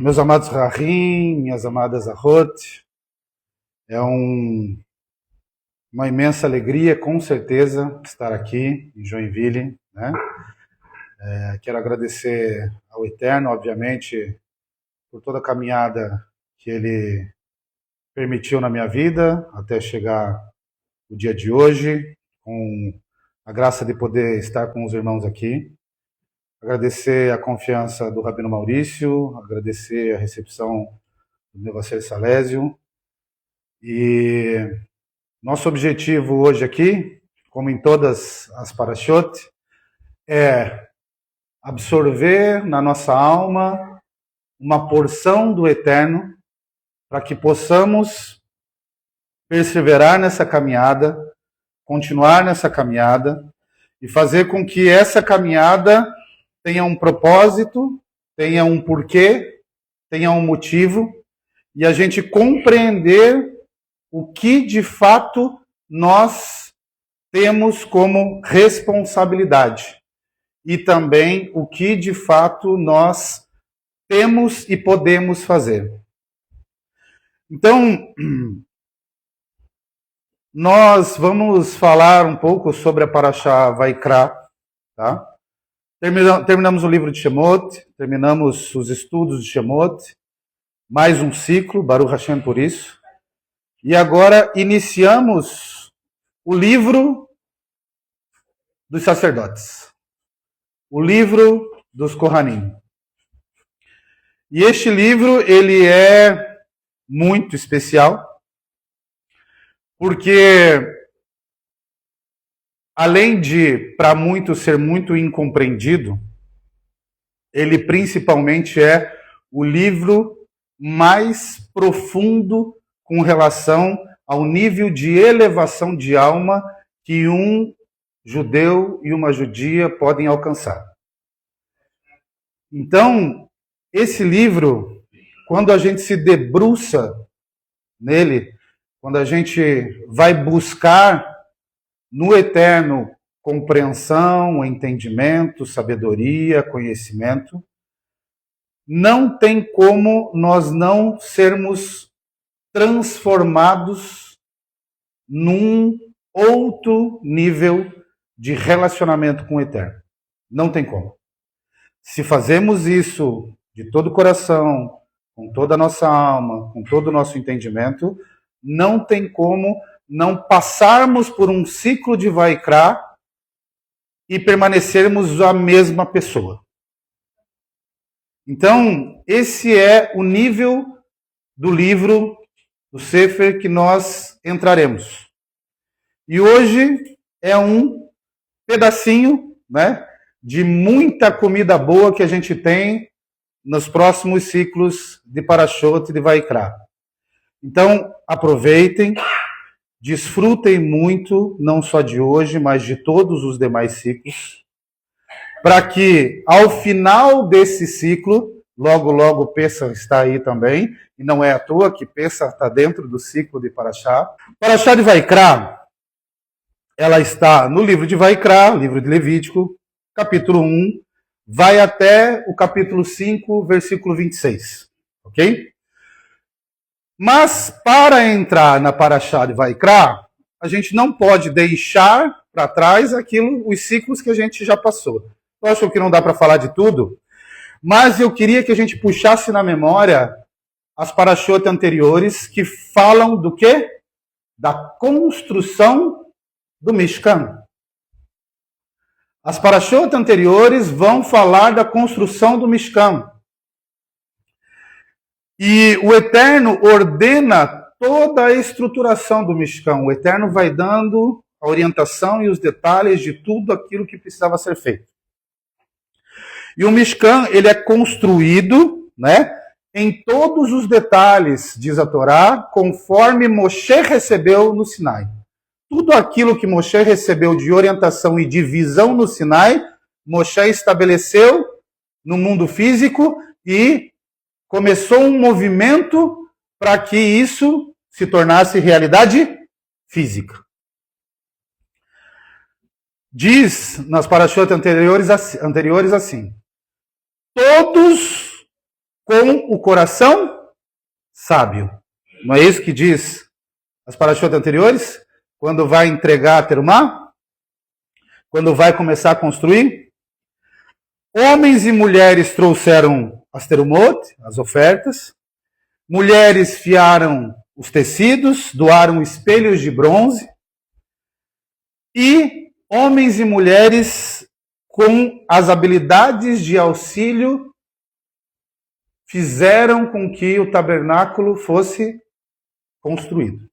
Meus amados Rahim, minhas amadas Ahot, é uma imensa alegria, com certeza, estar aqui em Joinville, né? Quero agradecer ao Eterno, obviamente, por toda a caminhada que Ele permitiu na minha vida, até chegar o dia de hoje, com a graça de poder estar com os irmãos aqui. Agradecer a confiança do Rabino Maurício, agradecer a recepção do Nevacer Salésio. E nosso objetivo hoje aqui, como em todas as parashot, é absorver na nossa alma uma porção do Eterno para que possamos perseverar nessa caminhada, continuar nessa caminhada e fazer com que essa caminhada tenha um propósito, tenha um porquê, tenha um motivo e a gente compreender o que de fato nós temos como responsabilidade e também o que de fato nós temos e podemos fazer. Então, nós vamos falar um pouco sobre a Parashá Vaikra, tá? Terminamos o livro de Shemot, terminamos os estudos de Shemot, mais um ciclo, Baruch Hashem por isso. E agora iniciamos o livro dos sacerdotes, o livro dos Kohanim. E este livro, ele é muito especial, porque além de, para muitos, ser muito incompreendido, ele principalmente é o livro mais profundo com relação ao nível de elevação de alma que um judeu e uma judia podem alcançar. Então, esse livro, quando a gente se debruça nele, quando a gente vai buscar no Eterno compreensão, entendimento, sabedoria, conhecimento, não tem como nós não sermos transformados num outro nível de relacionamento com o Eterno. Não tem como. Se fazemos isso de todo o coração, com toda a nossa alma, com todo o nosso entendimento, não tem como não passarmos por um ciclo de Vaikra e permanecermos a mesma pessoa. Então, esse é o nível do livro, do Sefer, que nós entraremos. E hoje é um pedacinho, né, de muita comida boa que a gente tem nos próximos ciclos de Parashot e de Vaikra. Então, aproveitem, desfrutem muito, não só de hoje, mas de todos os demais ciclos, para que, ao final desse ciclo, logo Pessah está aí também, e não é à toa que Pessah está dentro do ciclo de Parashá. Parashá de Vaikra, ela está no livro de Vaikra, livro de Levítico, capítulo 1, vai até o capítulo 5, versículo 26, ok? Mas, para entrar na Parashá de Vaikra, a gente não pode deixar para trás os ciclos que a gente já passou. Eu acho que não dá para falar de tudo, mas eu queria que a gente puxasse na memória as Parashot anteriores que falam do quê? Da construção do Mishkan. As Parashot anteriores vão falar da construção do Mishkan. E o Eterno ordena toda a estruturação do Mishkan. O Eterno vai dando a orientação e os detalhes de tudo aquilo que precisava ser feito. E o Mishkan, ele é construído, né, em todos os detalhes, diz a Torá, conforme Moshe recebeu no Sinai. Tudo aquilo que Moshe recebeu de orientação e de visão no Sinai, Moshe estabeleceu no mundo físico e começou um movimento para que isso se tornasse realidade física. Diz nas Parashot anteriores assim: todos com o coração sábio. Não é isso que diz as parashot anteriores? Quando vai entregar a terumá? Quando vai começar a construir? Homens e mulheres trouxeram as terumot, as ofertas. Mulheres fiaram os tecidos, doaram espelhos de bronze. E homens e mulheres com as habilidades de auxílio fizeram com que o tabernáculo fosse construído.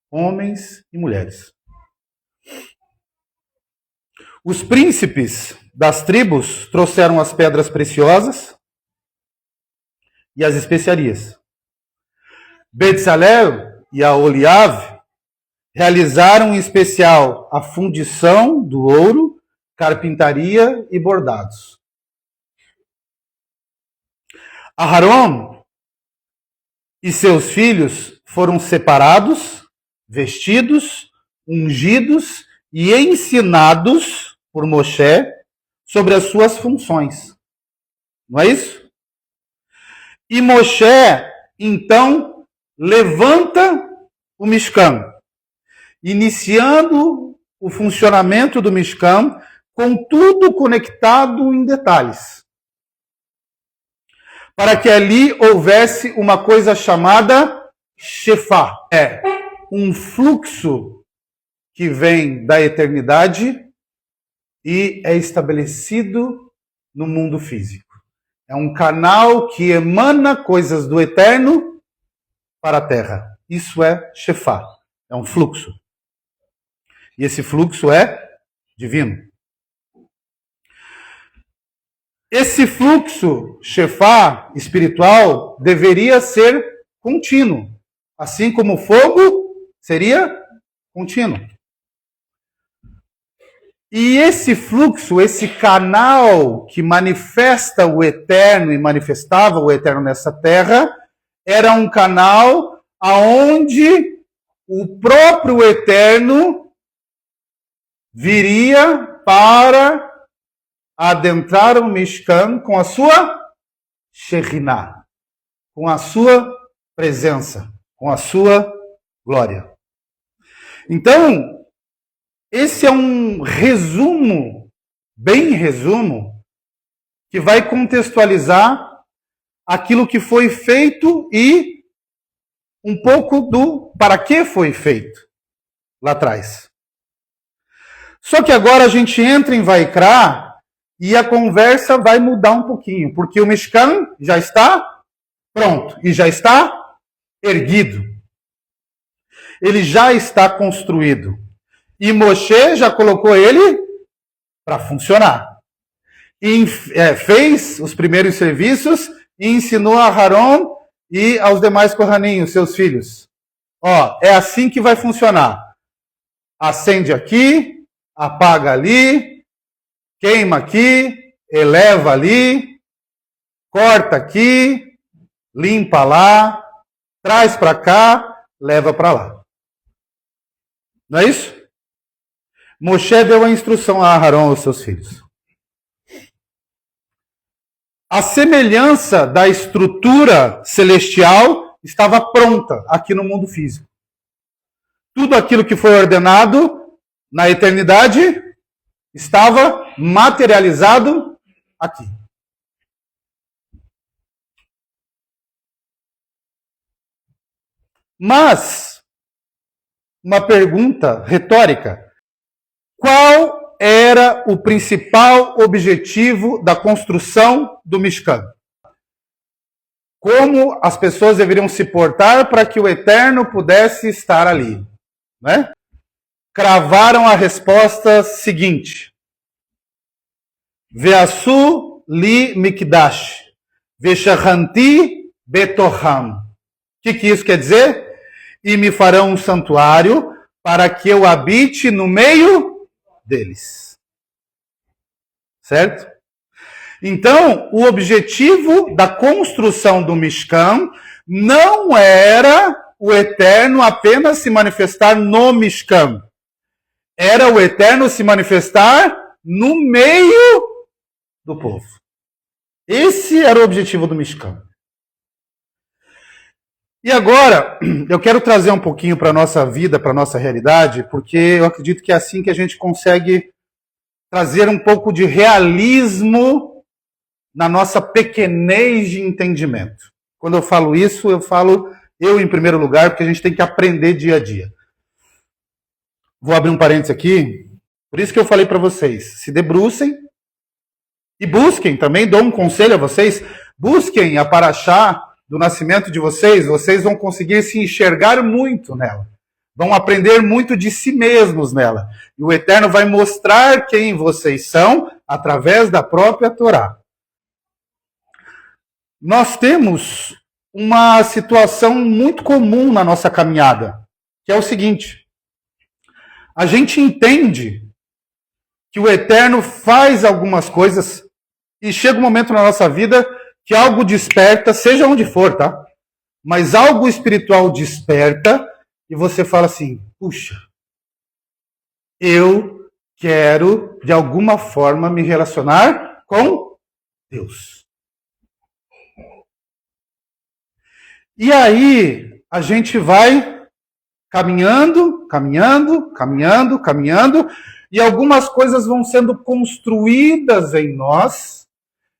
Homens e mulheres. Os príncipes das tribos trouxeram as pedras preciosas e as especiarias. Bezalel e Aholiav realizaram em especial a fundição do ouro, carpintaria e bordados. Aharon e seus filhos foram separados, vestidos, ungidos e ensinados por Moshe sobre as suas funções. Não é isso? E Moshe, então, levanta o Mishkan, iniciando o funcionamento do Mishkan, com tudo conectado em detalhes. Para que ali houvesse uma coisa chamada Shefá. É um fluxo que vem da eternidade e é estabelecido no mundo físico. É um canal que emana coisas do eterno para a terra. Isso é Shefá. É um fluxo. E esse fluxo é divino. Esse fluxo Shefá espiritual deveria ser contínuo. Assim como o fogo seria contínuo. E esse fluxo, esse canal que manifesta o eterno e manifestava o eterno nessa terra, era um canal aonde o próprio eterno viria para adentrar o Mishkan com a sua Shekhinah, com a sua presença, com a sua glória. Então, esse é um resumo, bem resumo, que vai contextualizar aquilo que foi feito e um pouco do para que foi feito lá atrás. Só que agora a gente entra em Vaikra e a conversa vai mudar um pouquinho, porque o Mishkan já está pronto e já está erguido. Ele já está construído. E Moshe já colocou ele para funcionar. E fez os primeiros serviços e ensinou a Aharon e aos demais Kohanim, seus filhos. Ó, é assim que vai funcionar. Acende aqui, apaga ali, queima aqui, eleva ali, corta aqui, limpa lá, traz para cá, leva para lá. Não é isso? Moshe deu a instrução a Aharon e aos seus filhos. A semelhança da estrutura celestial estava pronta aqui no mundo físico. Tudo aquilo que foi ordenado na eternidade estava materializado aqui. Mas, uma pergunta retórica. Qual era o principal objetivo da construção do Mishkan? Como as pessoas deveriam se portar para que o Eterno pudesse estar ali? Né? Cravaram a resposta seguinte. Ve'asu li mikdash, ve'shachanti betoham. O que isso quer dizer? E me farão um santuário para que eu habite no meio deles. Certo? Então, o objetivo da construção do Mishkan não era o Eterno apenas se manifestar no Mishkan. Era o Eterno se manifestar no meio do povo. Esse era o objetivo do Mishkan. E agora, eu quero trazer um pouquinho para a nossa vida, para a nossa realidade, porque eu acredito que é assim que a gente consegue trazer um pouco de realismo na nossa pequenez de entendimento. Quando eu falo isso, eu falo eu em primeiro lugar, porque a gente tem que aprender dia a dia. Vou abrir um parênteses aqui, por isso que eu falei para vocês, se debrucem e busquem, também dou um conselho a vocês, busquem a Paraxá do nascimento de vocês vão conseguir se enxergar muito nela. Vão aprender muito de si mesmos nela. E o Eterno vai mostrar quem vocês são através da própria Torá. Nós temos uma situação muito comum na nossa caminhada, que é o seguinte: a gente entende que o Eterno faz algumas coisas e chega um momento na nossa vida que algo desperta, seja onde for, tá? Mas algo espiritual desperta e você fala assim, puxa, eu quero de alguma forma me relacionar com Deus. E aí a gente vai caminhando, e algumas coisas vão sendo construídas em nós,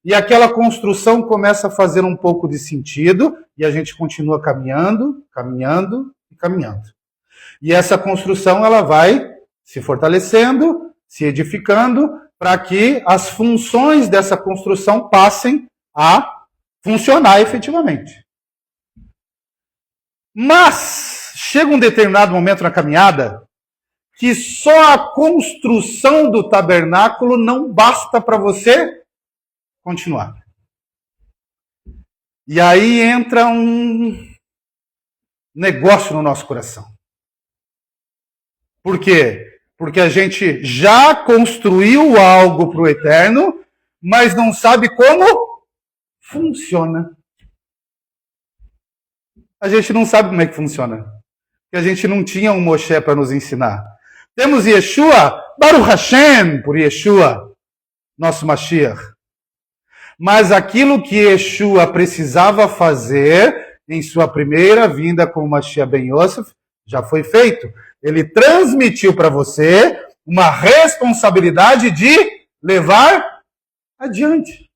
e aquela construção começa a fazer um pouco de sentido, e a gente continua caminhando. E essa construção ela vai se fortalecendo, se edificando, para que as funções dessa construção passem a funcionar efetivamente. Mas chega um determinado momento na caminhada que só a construção do tabernáculo não basta para você continuar. E aí entra um negócio no nosso coração. Por quê? Porque a gente já construiu algo para o Eterno, mas não sabe como funciona. A gente não sabe como é que funciona. Porque a gente não tinha um Moshe para nos ensinar. Temos Yeshua, Baruch Hashem por Yeshua, nosso Mashiach. Mas aquilo que Yeshua precisava fazer em sua primeira vinda como Mashiach ben Yosef já foi feito. Ele transmitiu para você uma responsabilidade de levar adiante.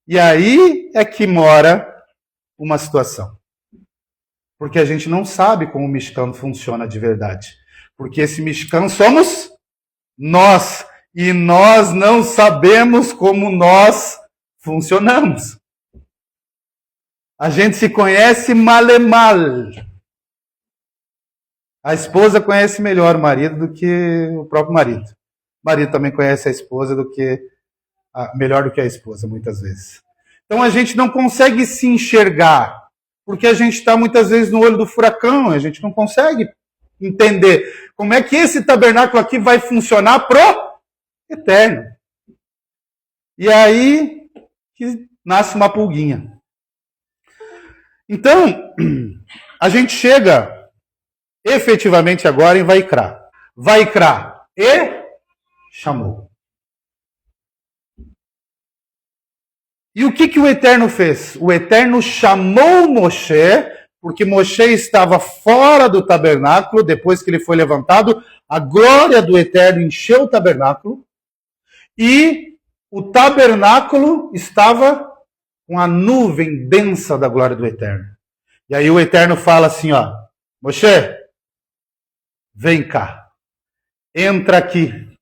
E aí é que mora uma situação. Porque a gente não sabe como o Mishkan funciona de verdade. Porque esse Mishkan somos nós. E nós não sabemos como nós funcionamos. A gente se conhece malemal. A esposa conhece melhor o marido do que o próprio marido. O marido também conhece a esposa melhor do que a esposa, muitas vezes. Então a gente não consegue se enxergar, porque a gente está muitas vezes no olho do furacão, a gente não consegue entender como é que esse tabernáculo aqui vai funcionar pro Eterno. E aí que nasce uma pulguinha. Então, a gente chega efetivamente agora em Vaikra. Vaikra e chamou. E o que o Eterno fez? O Eterno chamou Moshe, porque Moshe estava fora do tabernáculo, depois que ele foi levantado, a glória do Eterno encheu o tabernáculo, e o tabernáculo estava com a nuvem densa da glória do Eterno. E aí o Eterno fala assim, ó, Moshe, vem cá, entra aqui,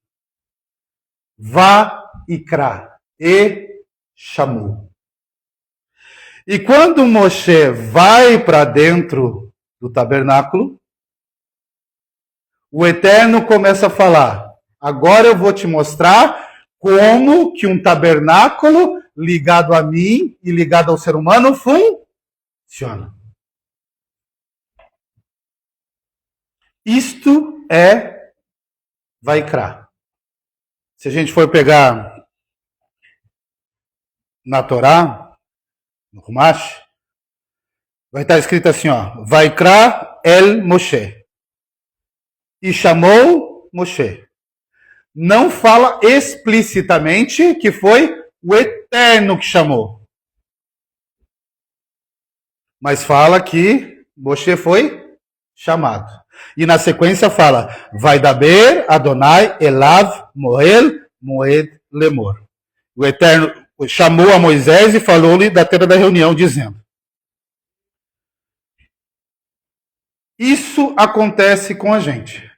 vá e crá, e chamou. E quando Moshe vai para dentro do tabernáculo, o Eterno começa a falar, agora eu vou te mostrar como que um tabernáculo ligado a mim e ligado ao ser humano funciona. Isto é Vaikra. Se a gente for pegar na Torá, no Humash, vai estar escrito assim, ó, Vaikra el Moshe. E chamou Moshe. Não fala explicitamente que foi o Eterno que chamou. Mas fala que Moshe foi chamado. E na sequência fala, Vaidaber Adonai Elav Moel Moed Lemor. O Eterno chamou a Moisés e falou-lhe da tenda da reunião, dizendo, isso acontece com a gente.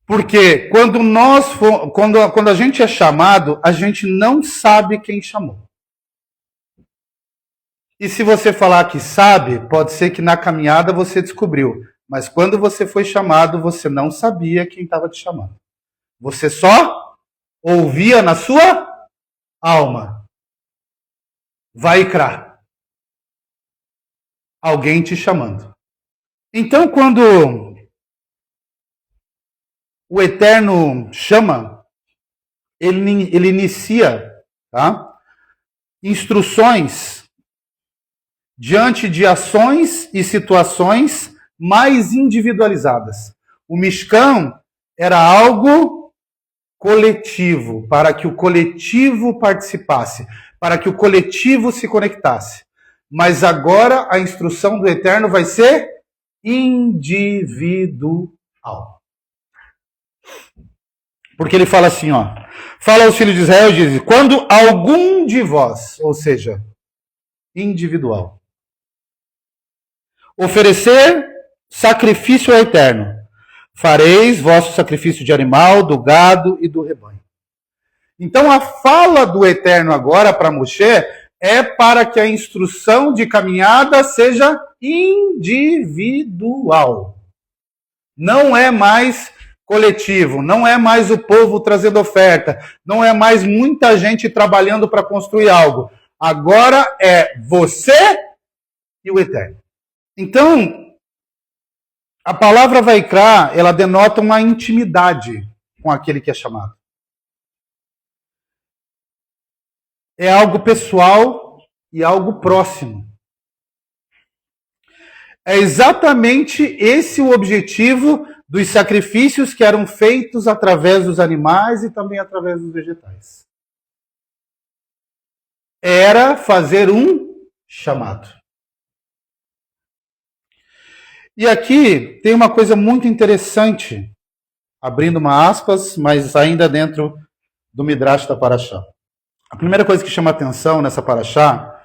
Porque quando a gente é chamado, a gente não sabe quem chamou. E se você falar que sabe, pode ser que na caminhada você descobriu. Mas quando você foi chamado, você não sabia quem estava te chamando. Você só ouvia na sua alma. Vaikra. Alguém te chamando. Então, quando o Eterno chama, ele inicia, tá? Instruções diante de ações e situações mais individualizadas. O Mishkan era algo coletivo, para que o coletivo participasse, para que o coletivo se conectasse. Mas agora a instrução do Eterno vai ser individual. Porque ele fala assim, ó, fala aos filhos de Israel e diz, quando algum de vós, ou seja, individual, oferecer sacrifício ao Eterno, fareis vosso sacrifício de animal, do gado e do rebanho. Então a fala do Eterno agora para Moshe é para que a instrução de caminhada seja individual. Não é mais coletivo, não é mais o povo trazendo oferta, não é mais muita gente trabalhando para construir algo. Agora é você e o Eterno. Então, a palavra Vaikra, ela denota uma intimidade com aquele que é chamado. É algo pessoal e algo próximo. É exatamente esse o objetivo dos sacrifícios que eram feitos através dos animais e também através dos vegetais. Era fazer um chamado. E aqui tem uma coisa muito interessante, abrindo uma aspas, mas ainda dentro do Midrash da Parashá. A primeira coisa que chama atenção nessa Parashá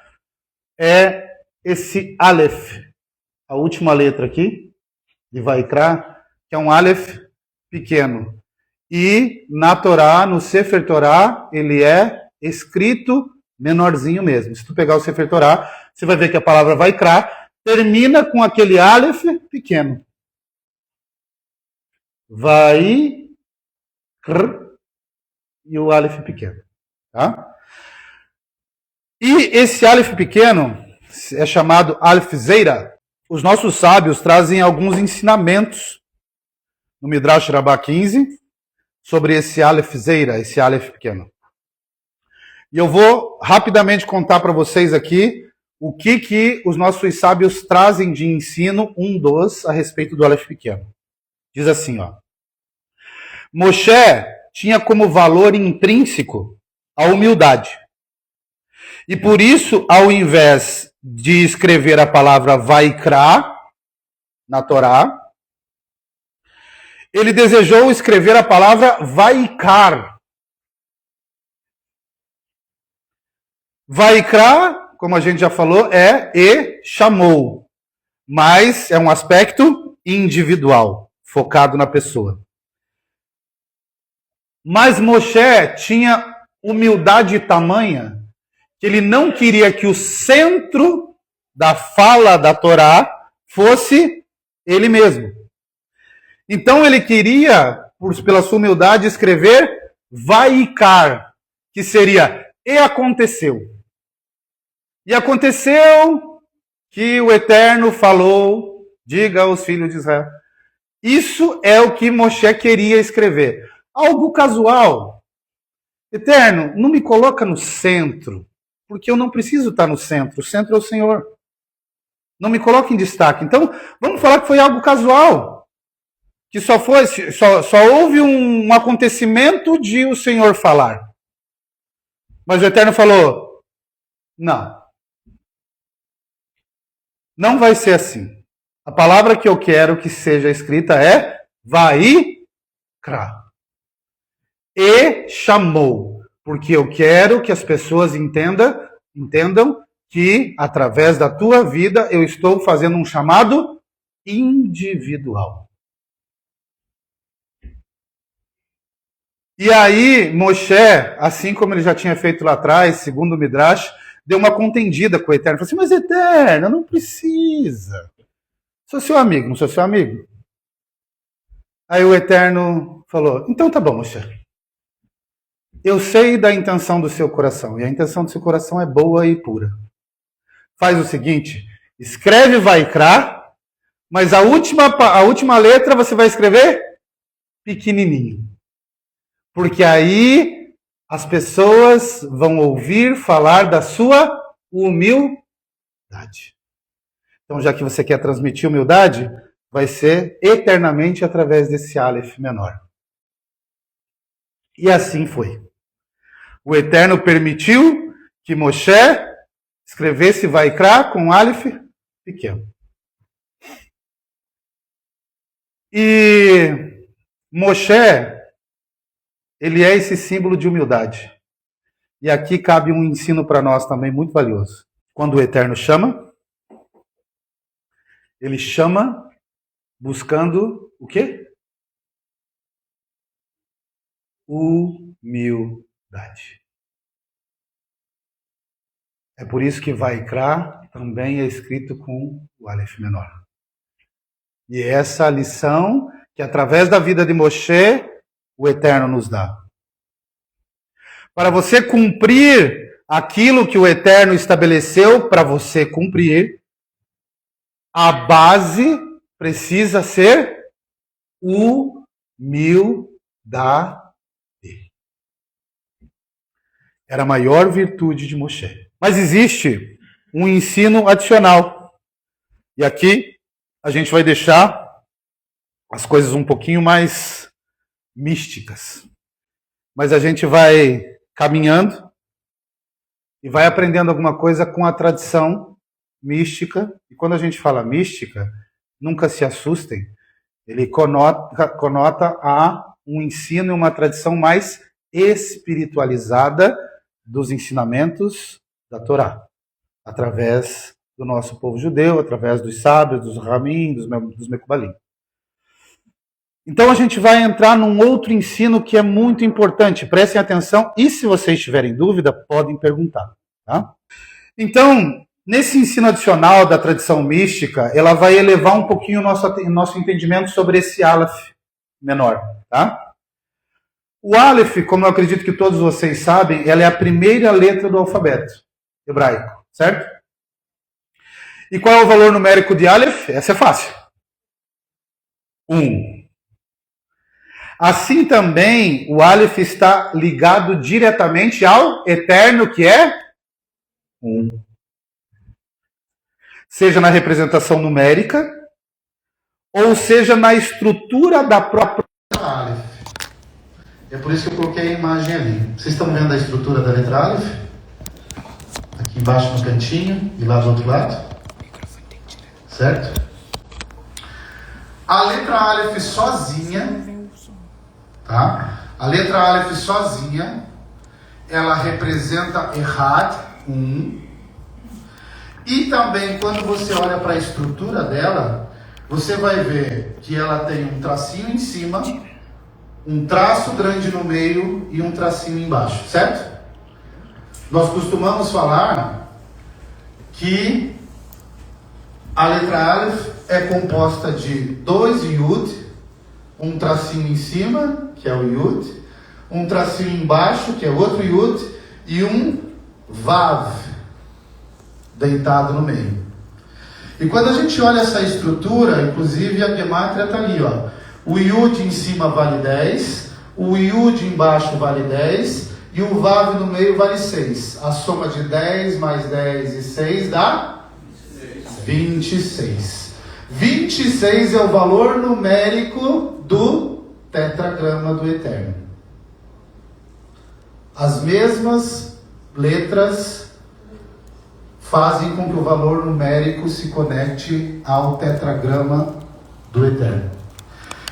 é esse Aleph, a última letra aqui, de Vaikra, que é um Aleph pequeno. E na Torá, no Sefer Torá, ele é escrito menorzinho mesmo. Se tu pegar o Sefer Torá, você vai ver que a palavra Vaikra termina com aquele Aleph pequeno. Vai e o Aleph pequeno. Tá? E esse Aleph pequeno é chamado Aleph Zeira. Os nossos sábios trazem alguns ensinamentos no Midrash Rabbah 15 sobre esse Aleph Zeira, esse Aleph pequeno. E eu vou rapidamente contar para vocês aqui o que os nossos sábios trazem de ensino, a respeito do Aleph pequeno. Diz assim, ó. Moshe tinha como valor intrínseco a humildade. E por isso, ao invés de escrever a palavra Vaikra na Torá, ele desejou escrever a palavra Vaikar. Vaikra, como a gente já falou, é e chamou. Mas é um aspecto individual, focado na pessoa. Mas Moshe tinha humildade tamanha que ele não queria que o centro da fala da Torá fosse ele mesmo. Então ele queria, pela sua humildade, escrever Vaikar, que seria e aconteceu. E aconteceu que o Eterno falou, diga aos filhos de Israel. Isso é o que Moshe queria escrever. Algo casual. Eterno, não me coloca no centro, porque eu não preciso estar no centro. O centro é o Senhor. Não me coloque em destaque. Então, vamos falar que foi algo casual. Que só houve um acontecimento de o Senhor falar. Mas o Eterno falou, não. Não vai ser assim. A palavra que eu quero que seja escrita é Vaikra. E chamou. Porque eu quero que as pessoas entendam que, através da tua vida, eu estou fazendo um chamado individual. E aí, Moshe, assim como ele já tinha feito lá atrás, segundo o Midrash, deu uma contendida com o Eterno. Falou assim, mas Eterno, não precisa. Sou seu amigo, não sou seu amigo? Aí o Eterno falou, então tá bom, Moshe. Eu sei da intenção do seu coração, e a intenção do seu coração é boa e pura. Faz o seguinte, escreve Vaikra, mas a última letra você vai escrever pequenininho. Porque aí as pessoas vão ouvir falar da sua humildade. Então, já que você quer transmitir humildade, vai ser eternamente através desse Aleph menor. E assim foi. O Eterno permitiu que Moshe escrevesse Vaikra com Aleph pequeno. E Moshe, ele é esse símbolo de humildade. E aqui cabe um ensino para nós também muito valioso. Quando o Eterno chama, ele chama buscando o quê? Humildade. É por isso que Vaikra também é escrito com o Aleph menor. E essa lição que através da vida de Moshe, o Eterno nos dá. Para você cumprir aquilo que o Eterno estabeleceu para você cumprir, a base precisa ser humildade. Era a maior virtude de Moshe. Mas existe um ensino adicional. E aqui a gente vai deixar as coisas um pouquinho mais místicas. Mas a gente vai caminhando e vai aprendendo alguma coisa com a tradição mística. E quando a gente fala mística, nunca se assustem. Ele conota a um ensino e uma tradição mais espiritualizada dos ensinamentos da Torá, através do nosso povo judeu, através dos sábios, dos ramim, dos mecubalim. Então a gente vai entrar num outro ensino que é muito importante. Prestem atenção e se vocês tiverem dúvida, podem perguntar. Tá? Então, nesse ensino adicional da tradição mística, ela vai elevar um pouquinho o nosso entendimento sobre esse Aleph menor. Tá? O Aleph, como eu acredito que todos vocês sabem, ela é a primeira letra do alfabeto hebraico, certo? E qual é o valor numérico de Aleph? Essa é fácil. 1. Assim também, o Aleph está ligado diretamente ao Eterno, que é 1. Seja na representação numérica, ou seja na estrutura da própria Aleph. É por isso que eu coloquei a imagem ali. Vocês estão vendo a estrutura da letra Aleph? Aqui embaixo no cantinho e lá do outro lado. Certo? A letra Aleph sozinha, tá? A letra Aleph sozinha, ela representa Errad, 1. E também, quando você olha para a estrutura dela, você vai ver que ela tem um tracinho em cima, um traço grande no meio e um tracinho embaixo, certo? Nós costumamos falar que a letra Aleph é composta de 2 Yud, um tracinho em cima, que é o Yud, um tracinho embaixo, que é outro Yud, e um Vav, deitado no meio. E quando a gente olha essa estrutura, inclusive a gemátria está ali, ó. O Yud em cima vale 10, o Yud embaixo vale 10 e o Vav no meio vale 6. A soma de 10 mais 10 e 6 dá 26. 26 é o valor numérico do tetragrama do Eterno. As mesmas letras fazem com que o valor numérico se conecte ao tetragrama do Eterno.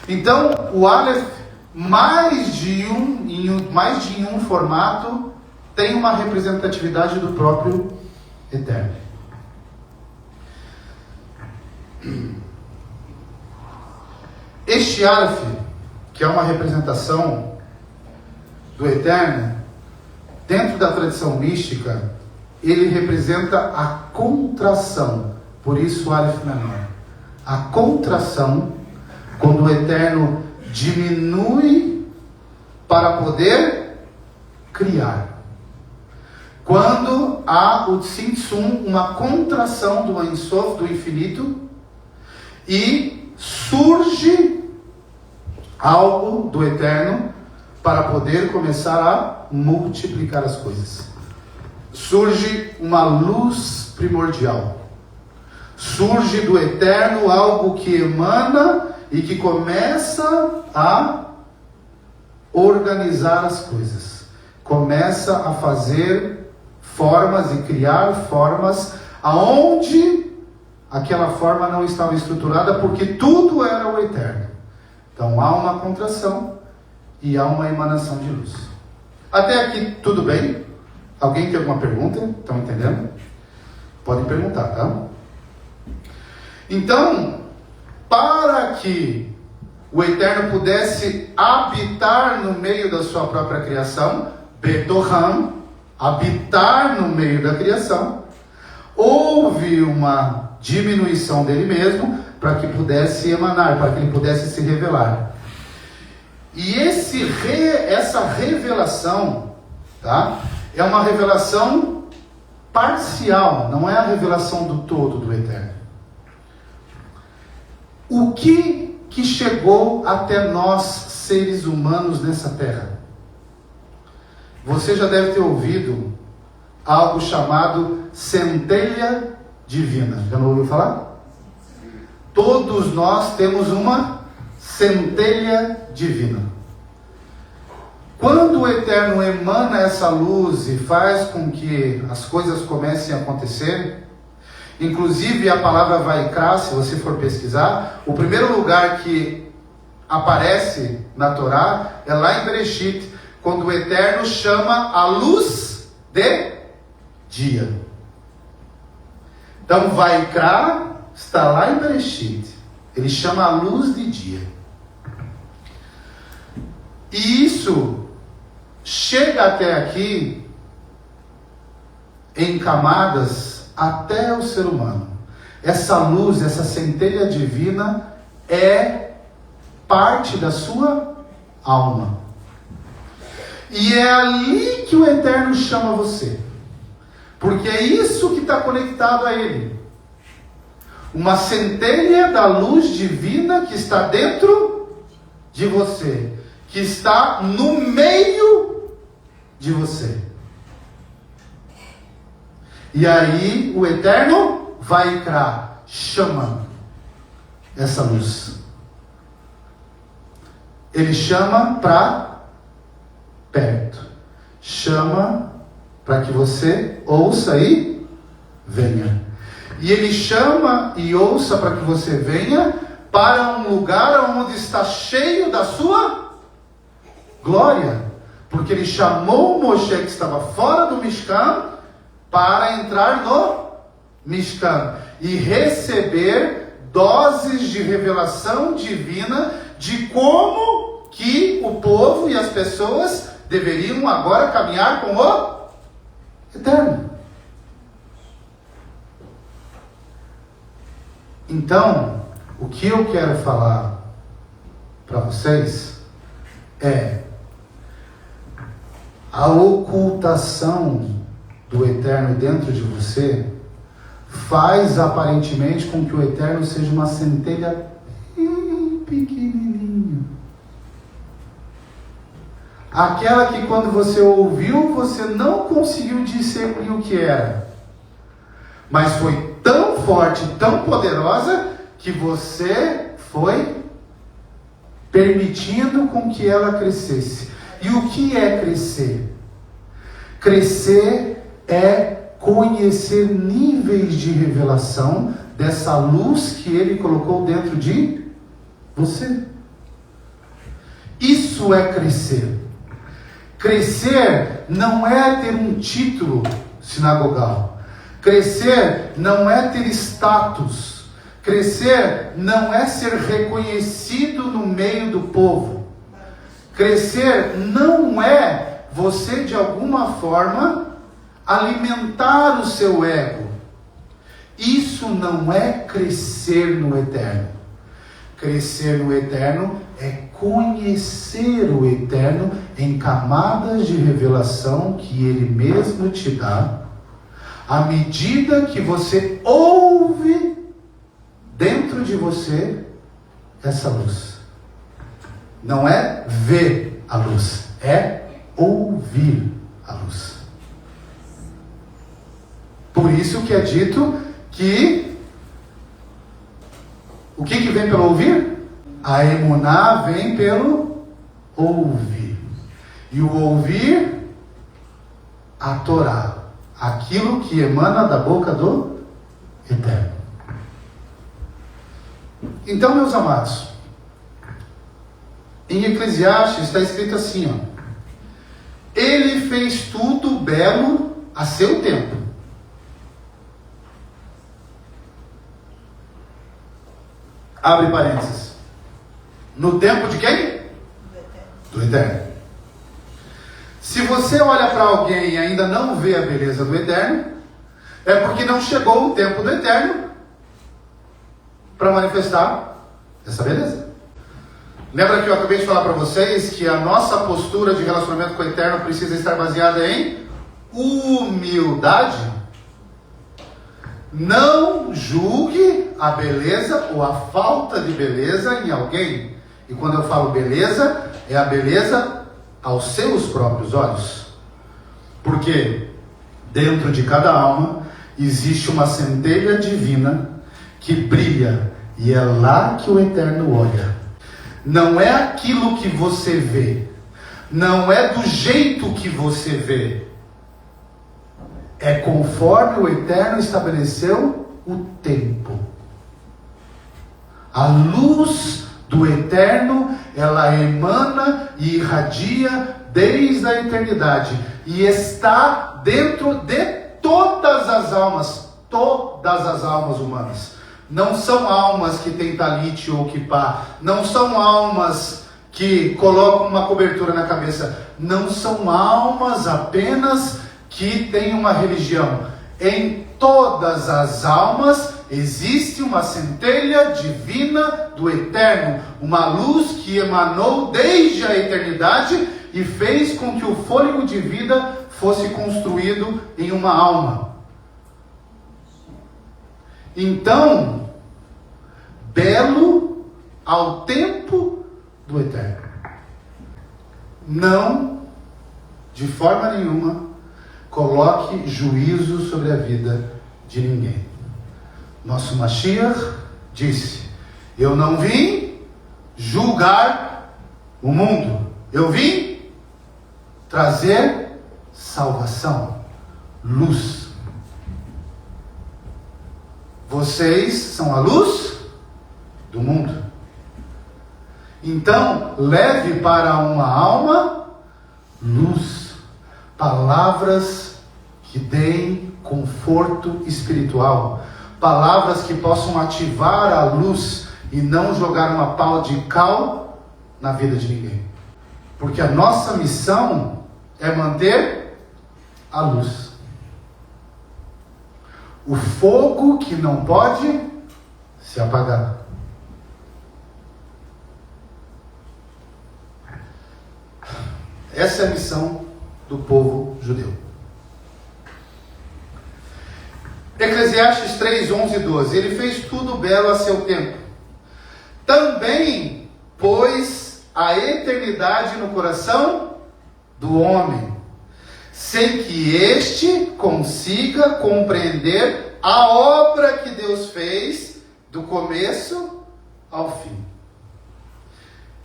Então, o Aleph, mais de um formato, tem uma representatividade do próprio Eterno. Este Aleph, que é uma representação do Eterno, dentro da tradição mística, ele representa a contração, por isso o Aleph menor. A contração, quando o Eterno diminui para poder criar. Quando há o Tzimtzum, uma contração do Ein Sof, do infinito, e surge algo do Eterno para poder começar a multiplicar as coisas. Surge uma luz primordial. Surge do Eterno algo que emana e que começa a organizar as coisas. Começa a fazer formas e criar formas aonde aquela forma não estava estruturada, porque tudo era o Eterno. Então há uma contração e há uma emanação de luz. Até aqui tudo bem? Alguém tem alguma pergunta? Estão entendendo? Podem perguntar, tá? Então, para que o Eterno pudesse habitar no meio da sua própria criação, Betoham, habitar no meio da criação, houve uma diminuição dele mesmo, para que pudesse emanar, para que ele pudesse se revelar. E essa revelação, tá, é uma revelação parcial, não é a revelação do todo do Eterno. O que chegou até nós, seres humanos, nessa terra? Você já deve ter ouvido algo chamado centelha divina. Já não ouviu falar? Todos nós temos uma centelha divina. Quando o Eterno emana essa luz e faz com que as coisas comecem a acontecer, inclusive a palavra Vaikra, se você for pesquisar, o primeiro lugar que aparece na Torá é lá em Bereshit, quando o Eterno chama a luz de dia. Então Vaikra está lá em Bereshit. Ele chama a luz de dia. E isso chega até aqui em camadas até o ser humano. Essa luz, essa centelha divina é parte da sua alma. E é ali que o Eterno chama você. Porque é isso que está conectado a Ele. Uma centelha da luz divina que está dentro de você. Que está no meio de você. E aí o Eterno vai chama essa luz. Ele chama para perto. Chama para que você ouça e venha. E ele chama e ouça para que você venha para um lugar onde está cheio da sua glória. Porque ele chamou Moshe, que estava fora do Mishkan, para entrar no Mishkan e receber doses de revelação divina de como que o povo e as pessoas deveriam agora caminhar com o Eterno. Então, o que eu quero falar para vocês é a ocultação do Eterno dentro de você faz aparentemente com que o Eterno seja uma centelha pequenininha. Aquela que quando você ouviu, você não conseguiu discernir o que era. Mas foi tão forte, tão poderosa, que você foi permitindo com que ela crescesse. E o que é crescer? Crescer é conhecer níveis de revelação dessa luz que Ele colocou dentro de você. Isso é crescer. Crescer não é ter um título sinagogal. Crescer não é ter status. Crescer não é ser reconhecido no meio do povo. Crescer não é você, de alguma forma, alimentar o seu ego. Isso não é crescer no eterno. Crescer no eterno é conhecer o eterno em camadas de revelação que Ele mesmo te dá, à medida que você ouve dentro de você essa luz. Não é ver a luz, é ouvir a luz. Por isso que é dito que o que vem pelo ouvir? A emuná vem pelo ouvir. E o ouvir, a Torá, aquilo que emana da boca do Eterno. Então, meus amados, em Eclesiastes está escrito assim, ó: Ele fez tudo belo a seu tempo. Abre parênteses. No tempo de quem? Do Eterno. Se você olha para alguém e ainda não vê a beleza do Eterno, é porque não chegou o tempo do Eterno para manifestar essa beleza. Lembra que eu acabei de falar para vocês que a nossa postura de relacionamento com o Eterno precisa estar baseada em humildade? Não julgue a beleza ou a falta de beleza em alguém. E quando eu falo beleza, é a beleza aos seus próprios olhos. Porque dentro de cada alma existe uma centelha divina que brilha, e é lá que o Eterno olha. Não é aquilo que você vê, não é do jeito que você vê, é conforme o Eterno estabeleceu o tempo. A luz do Eterno, ela emana e irradia desde a eternidade e está dentro de todas as almas humanas. Não são almas que têm talite ou quipá, não são almas que colocam uma cobertura na cabeça, não são almas apenas que têm uma religião. Em todas as almas existe uma centelha divina do Eterno, uma luz que emanou desde a eternidade e fez com que o fôlego de vida fosse construído em uma alma. Então, belo ao tempo do Eterno. Não, de forma nenhuma, coloque juízo sobre a vida de ninguém. Nosso Mashiach disse: eu não vim julgar o mundo, eu vim trazer salvação, luz. Vocês são a luz do mundo. Então, leve para uma alma luz, palavras que deem conforto espiritual, palavras que possam ativar a luz e não jogar uma pá de cal na vida de ninguém. Porque a nossa missão é manter a luz. O fogo que não pode se apagar. Essa é a missão do povo judeu. Eclesiastes 3, 11 e 12. Ele fez tudo belo a seu tempo. Também pôs a eternidade no coração do homem, sem que este consiga compreender a obra que Deus fez do começo ao fim.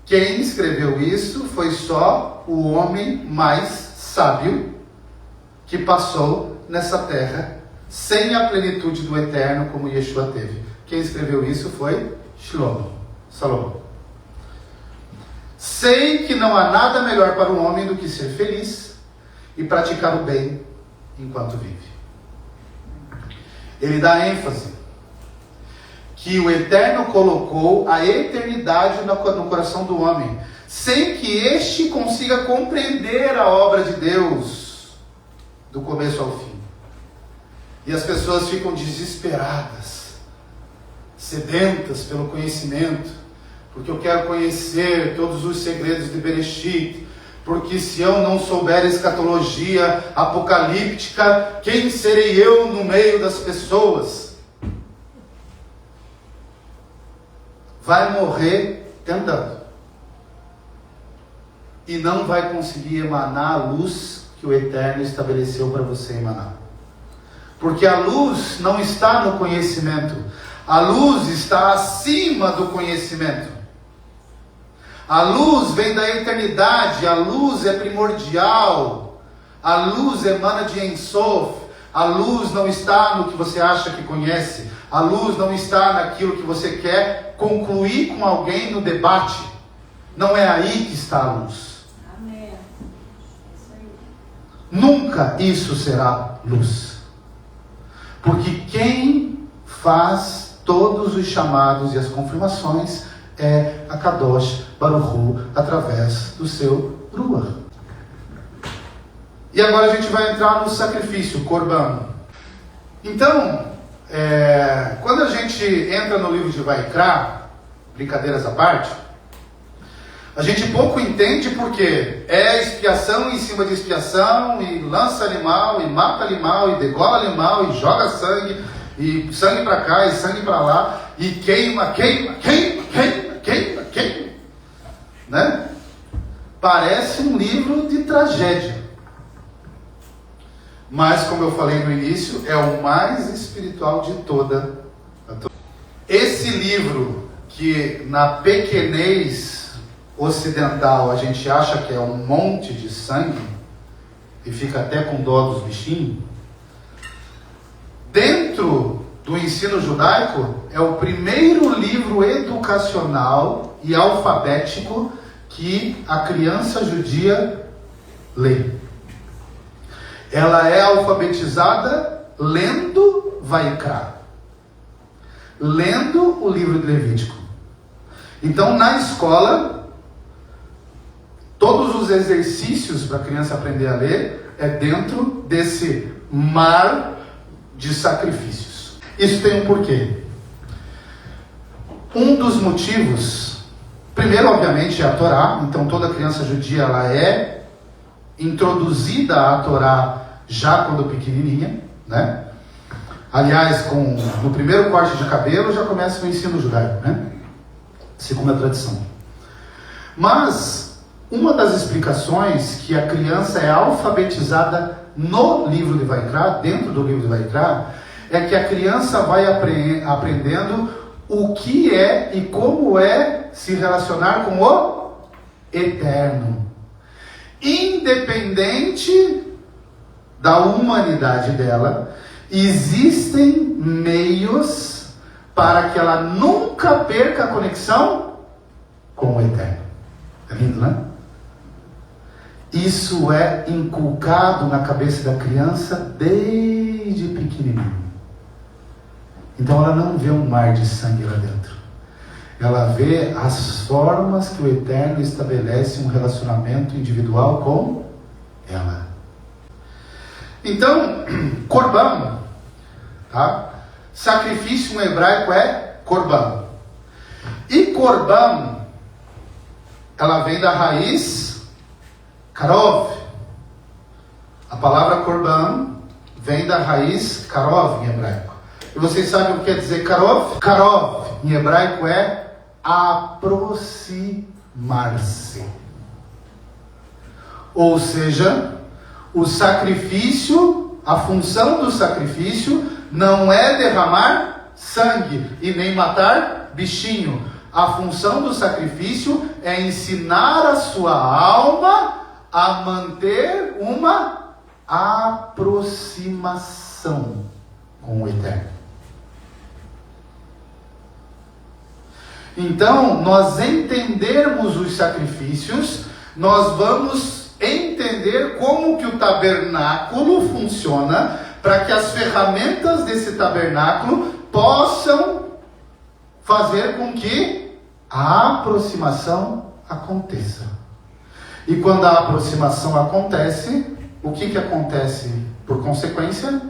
Quem escreveu isso foi só o homem mais sábio que passou nessa terra sem a plenitude do eterno como Yeshua teve. Quem escreveu isso foi Salomão. Sei que não há nada melhor para o homem do que ser feliz e praticar o bem enquanto vive. Ele dá ênfase que o Eterno colocou a eternidade no coração do homem, sem que este consiga compreender a obra de Deus do começo ao fim. E as pessoas ficam desesperadas, sedentas pelo conhecimento, porque eu quero conhecer todos os segredos de Bereshit, porque se eu não souber escatologia apocalíptica, quem serei eu no meio das pessoas? Vai morrer tentando. E não vai conseguir emanar a luz que o Eterno estabeleceu para você emanar. Porque a luz não está no conhecimento. A luz está acima do conhecimento. A luz vem da eternidade. A luz é primordial. A luz emana de Ein Sof. A luz não está no que você acha que conhece. A luz não está naquilo que você quer concluir com alguém no debate. Não é aí que está a luz. Amém. Isso aí. Nunca isso será luz. Porque quem faz todos os chamados e as confirmações é a Kadosh Baruch Hu, através do seu Ruach. E agora a gente vai entrar no sacrifício, Korban. Então, quando a gente entra no livro de Vaikra, brincadeiras à parte, a gente pouco entende porque é expiação em cima de expiação, e lança animal, e mata animal, e degola animal, e joga sangue, e sangue para cá, e sangue para lá, e queima, né? Parece um livro de tragédia. Mas, como eu falei no início, é o mais espiritual de toda. Esse livro, que na pequenez ocidental a gente acha que é um monte de sangue, e fica até com dó dos bichinhos, dentro do ensino judaico, é o primeiro livro educacional e alfabético que a criança judia lê. Ela é alfabetizada lendo Vaikra, lendo o livro de Levítico. Então, na escola, todos os exercícios para a criança aprender a ler é dentro desse mar de sacrifícios. Isso tem um porquê. Um dos motivos, primeiro, obviamente, é a Torá. Então, toda criança judia ela é introduzida à Torá já quando pequenininha, né? Aliás, no primeiro corte de cabelo já começa o ensino judaico, né? Segundo a tradição. Mas uma das explicações que a criança é alfabetizada no livro de Vaikra, dentro do livro de Vaikra, é que a criança vai aprendendo o que é e como é se relacionar com o Eterno, independente da humanidade dela. Existem meios para que ela nunca perca a conexão com o Eterno. É lindo, né? Isso é inculcado na cabeça da criança desde pequenininho. Então ela não vê um mar de sangue lá dentro. Ela vê as formas que o Eterno estabelece um relacionamento individual com ela. Então, Korban, tá? Sacrifício em hebraico é Korban. E Korban, ela vem da raiz Karov. A palavra Korban vem da raiz Karov em hebraico. E vocês sabem o que quer dizer Karov? Karov em hebraico é aproximar-se. Ou seja, o sacrifício, a função do sacrifício não é derramar sangue e nem matar bichinho. A função do sacrifício é ensinar a sua alma a manter uma aproximação com o Eterno. Então, nós entendermos os sacrifícios, nós vamos entender como que o tabernáculo funciona, para que as ferramentas desse tabernáculo possam fazer com que a aproximação aconteça. E quando a aproximação acontece, o que acontece por consequência?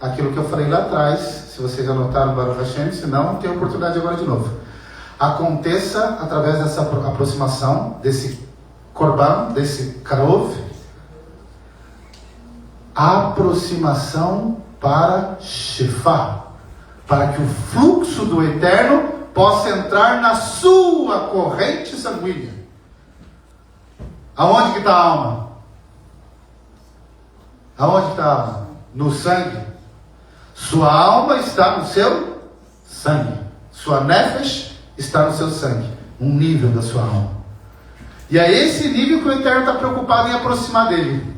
Aquilo que eu falei lá atrás, se vocês anotaram Baruch Hashem, se não, tem oportunidade agora de novo. Aconteça através dessa aproximação, desse korban, desse karov, aproximação para Shefá, para que o fluxo do Eterno possa entrar na sua corrente sanguínea. Aonde que está a alma? Aonde está a alma? No sangue. Sua alma está no seu sangue. Sua nefesh está no seu sangue. Um nível da sua alma. E é esse nível que o Eterno está preocupado em aproximar dele.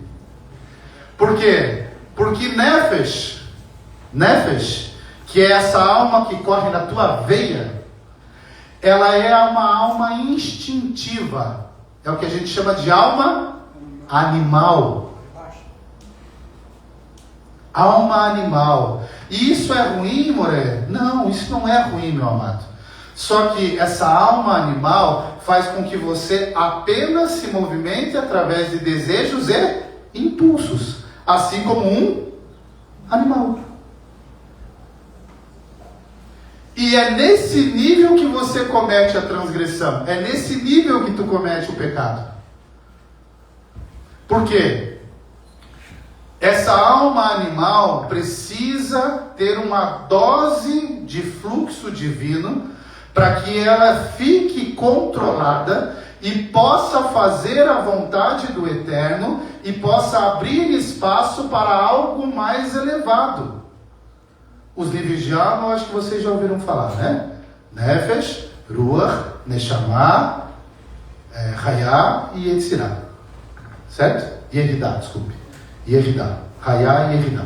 Por quê? Porque nefesh, que é essa alma que corre na tua veia, ela é uma alma instintiva. É o que a gente chama de alma animal. Alma animal. E isso é ruim, Moré? Não, isso não é ruim, meu amado. Só que essa alma animal faz com que você apenas se movimente através de desejos e impulsos, assim como um animal. E é nesse nível que você comete a transgressão. É nesse nível que tu comete o pecado. Por quê? Essa alma animal precisa ter uma dose de fluxo divino para que ela fique controlada e possa fazer a vontade do Eterno e possa abrir espaço para algo mais elevado. Os níveis de alma, eu acho que vocês já ouviram falar, né? Nefesh, Ruach, Neshama, Hayá e Yetzirah. Certo? Yeridá, desculpe. Yeridá. Hayá e Yeridá.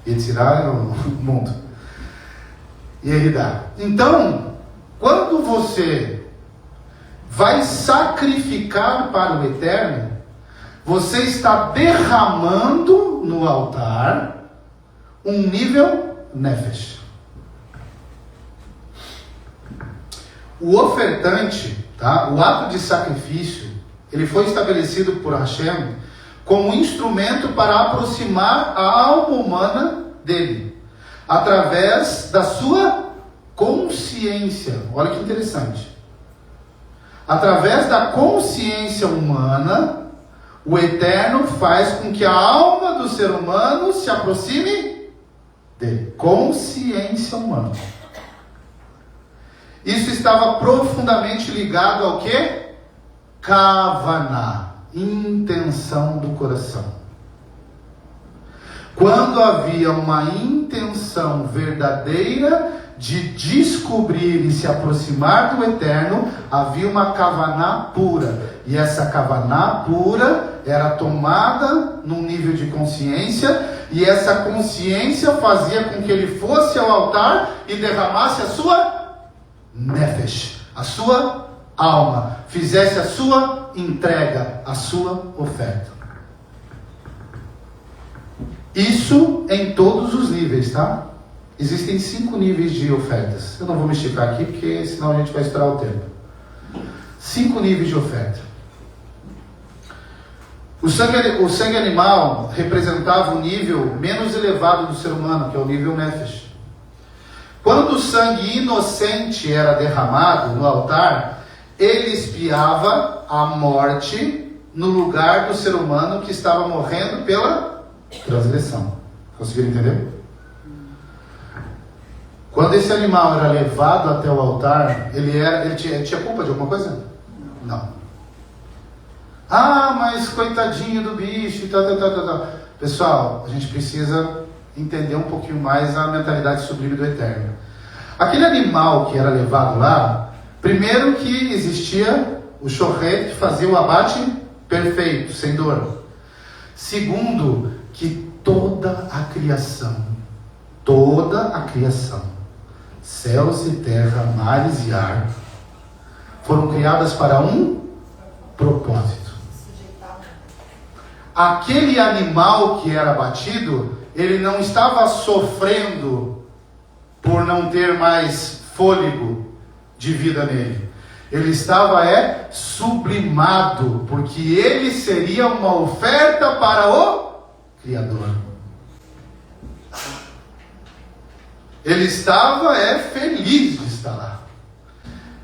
Yetzirah é o mundo. Yeridá. Então, quando você vai sacrificar para o Eterno, você está derramando no altar um nível Nefesh. O ofertante, tá? O ato de sacrifício, ele foi estabelecido por Hashem como instrumento para aproximar a alma humana dele, através da sua consciência. Olha que interessante. Através da consciência humana, o Eterno faz com que a alma do ser humano se aproxime dele. Consciência humana. Isso estava profundamente ligado ao que? Kavaná, intenção do coração. Quando havia uma intenção verdadeira de descobrir e se aproximar do Eterno, havia uma kavaná pura. E essa kavaná pura era tomada num nível de consciência, e essa consciência fazia com que ele fosse ao altar e derramasse a sua nefesh, a sua alma, fizesse a sua entrega, a sua oferta. Isso em todos os níveis, tá? Existem 5 níveis de ofertas. Eu não vou me esticar aqui, porque senão a gente vai estourar o tempo. 5 níveis de oferta. O sangue animal representava o nível menos elevado do ser humano, que é o nível nefesh. Quando o sangue inocente era derramado no altar, ele expiava a morte no lugar do ser humano que estava morrendo pela transgressão. Conseguiram entender? Quando esse animal era levado até o altar, ele tinha culpa de alguma coisa? Não. Ah, mas coitadinho do bicho e tal. Pessoal, a gente precisa entender um pouquinho mais a mentalidade sublime do Eterno. Aquele animal que era levado lá, primeiro que existia o shochet que fazia o abate perfeito, sem dor. Segundo, que toda a criação, céus e terra, mares e ar, foram criadas para um propósito. Aquele animal que era abatido, ele não estava sofrendo por não ter mais fôlego de vida nele. Ele estava sublimado, porque ele seria uma oferta para o Criador. Ele estava feliz de estar lá.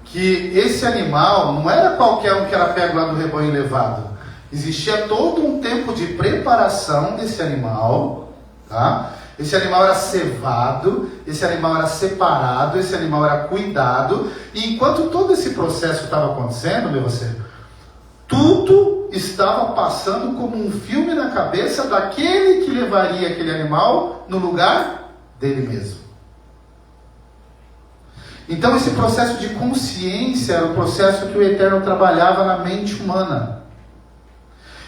Que esse animal não era qualquer um que era pego lá do rebanho e levado. Existia todo um tempo de preparação desse animal, tá? Esse animal era cevado, esse animal era separado, esse animal era cuidado. E enquanto todo esse processo estava acontecendo, tudo estava passando como um filme na cabeça daquele que levaria aquele animal no lugar dele mesmo. Então esse processo de consciência era o processo que o Eterno trabalhava na mente humana.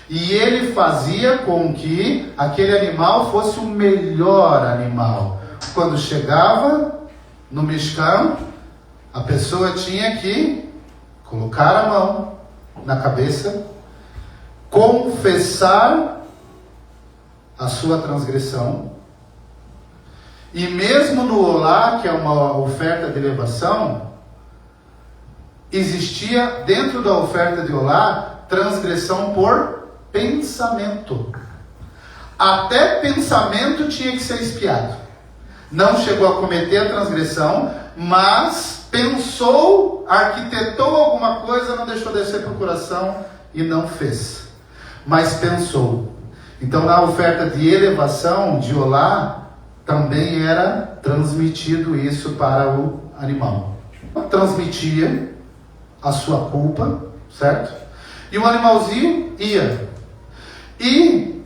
E ele fazia com que aquele animal fosse o melhor animal. Quando chegava no Mishkan, a pessoa tinha que colocar a mão na cabeça, confessar a sua transgressão, e mesmo no Olá, que é uma oferta de elevação, existia dentro da oferta de Olá transgressão por pensamento. Até pensamento tinha que ser expiado. Não chegou a cometer a transgressão, mas pensou, arquitetou alguma coisa, não deixou descer para o coração e não fez. Mas pensou. Então na oferta de elevação, de Olá, também era transmitido isso para o animal. Transmitia a sua culpa, certo? E o animalzinho ia. E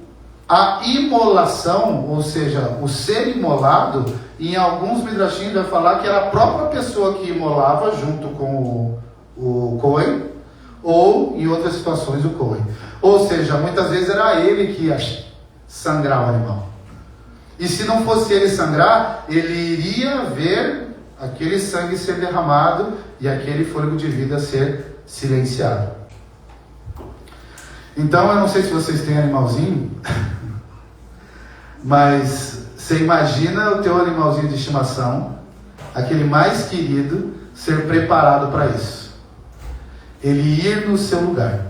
a imolação, ou seja, o ser imolado, em alguns midrashim vai falar que era a própria pessoa que imolava junto com o Cohen, ou em outras situações o Cohen. Ou seja, muitas vezes era ele que ia sangrar o animal. E se não fosse ele sangrar, ele iria ver aquele sangue ser derramado e aquele fôlego de vida ser silenciado. Então, eu não sei se vocês têm animalzinho, mas você imagina o teu animalzinho de estimação, aquele mais querido, ser preparado para isso. Ele ir no seu lugar.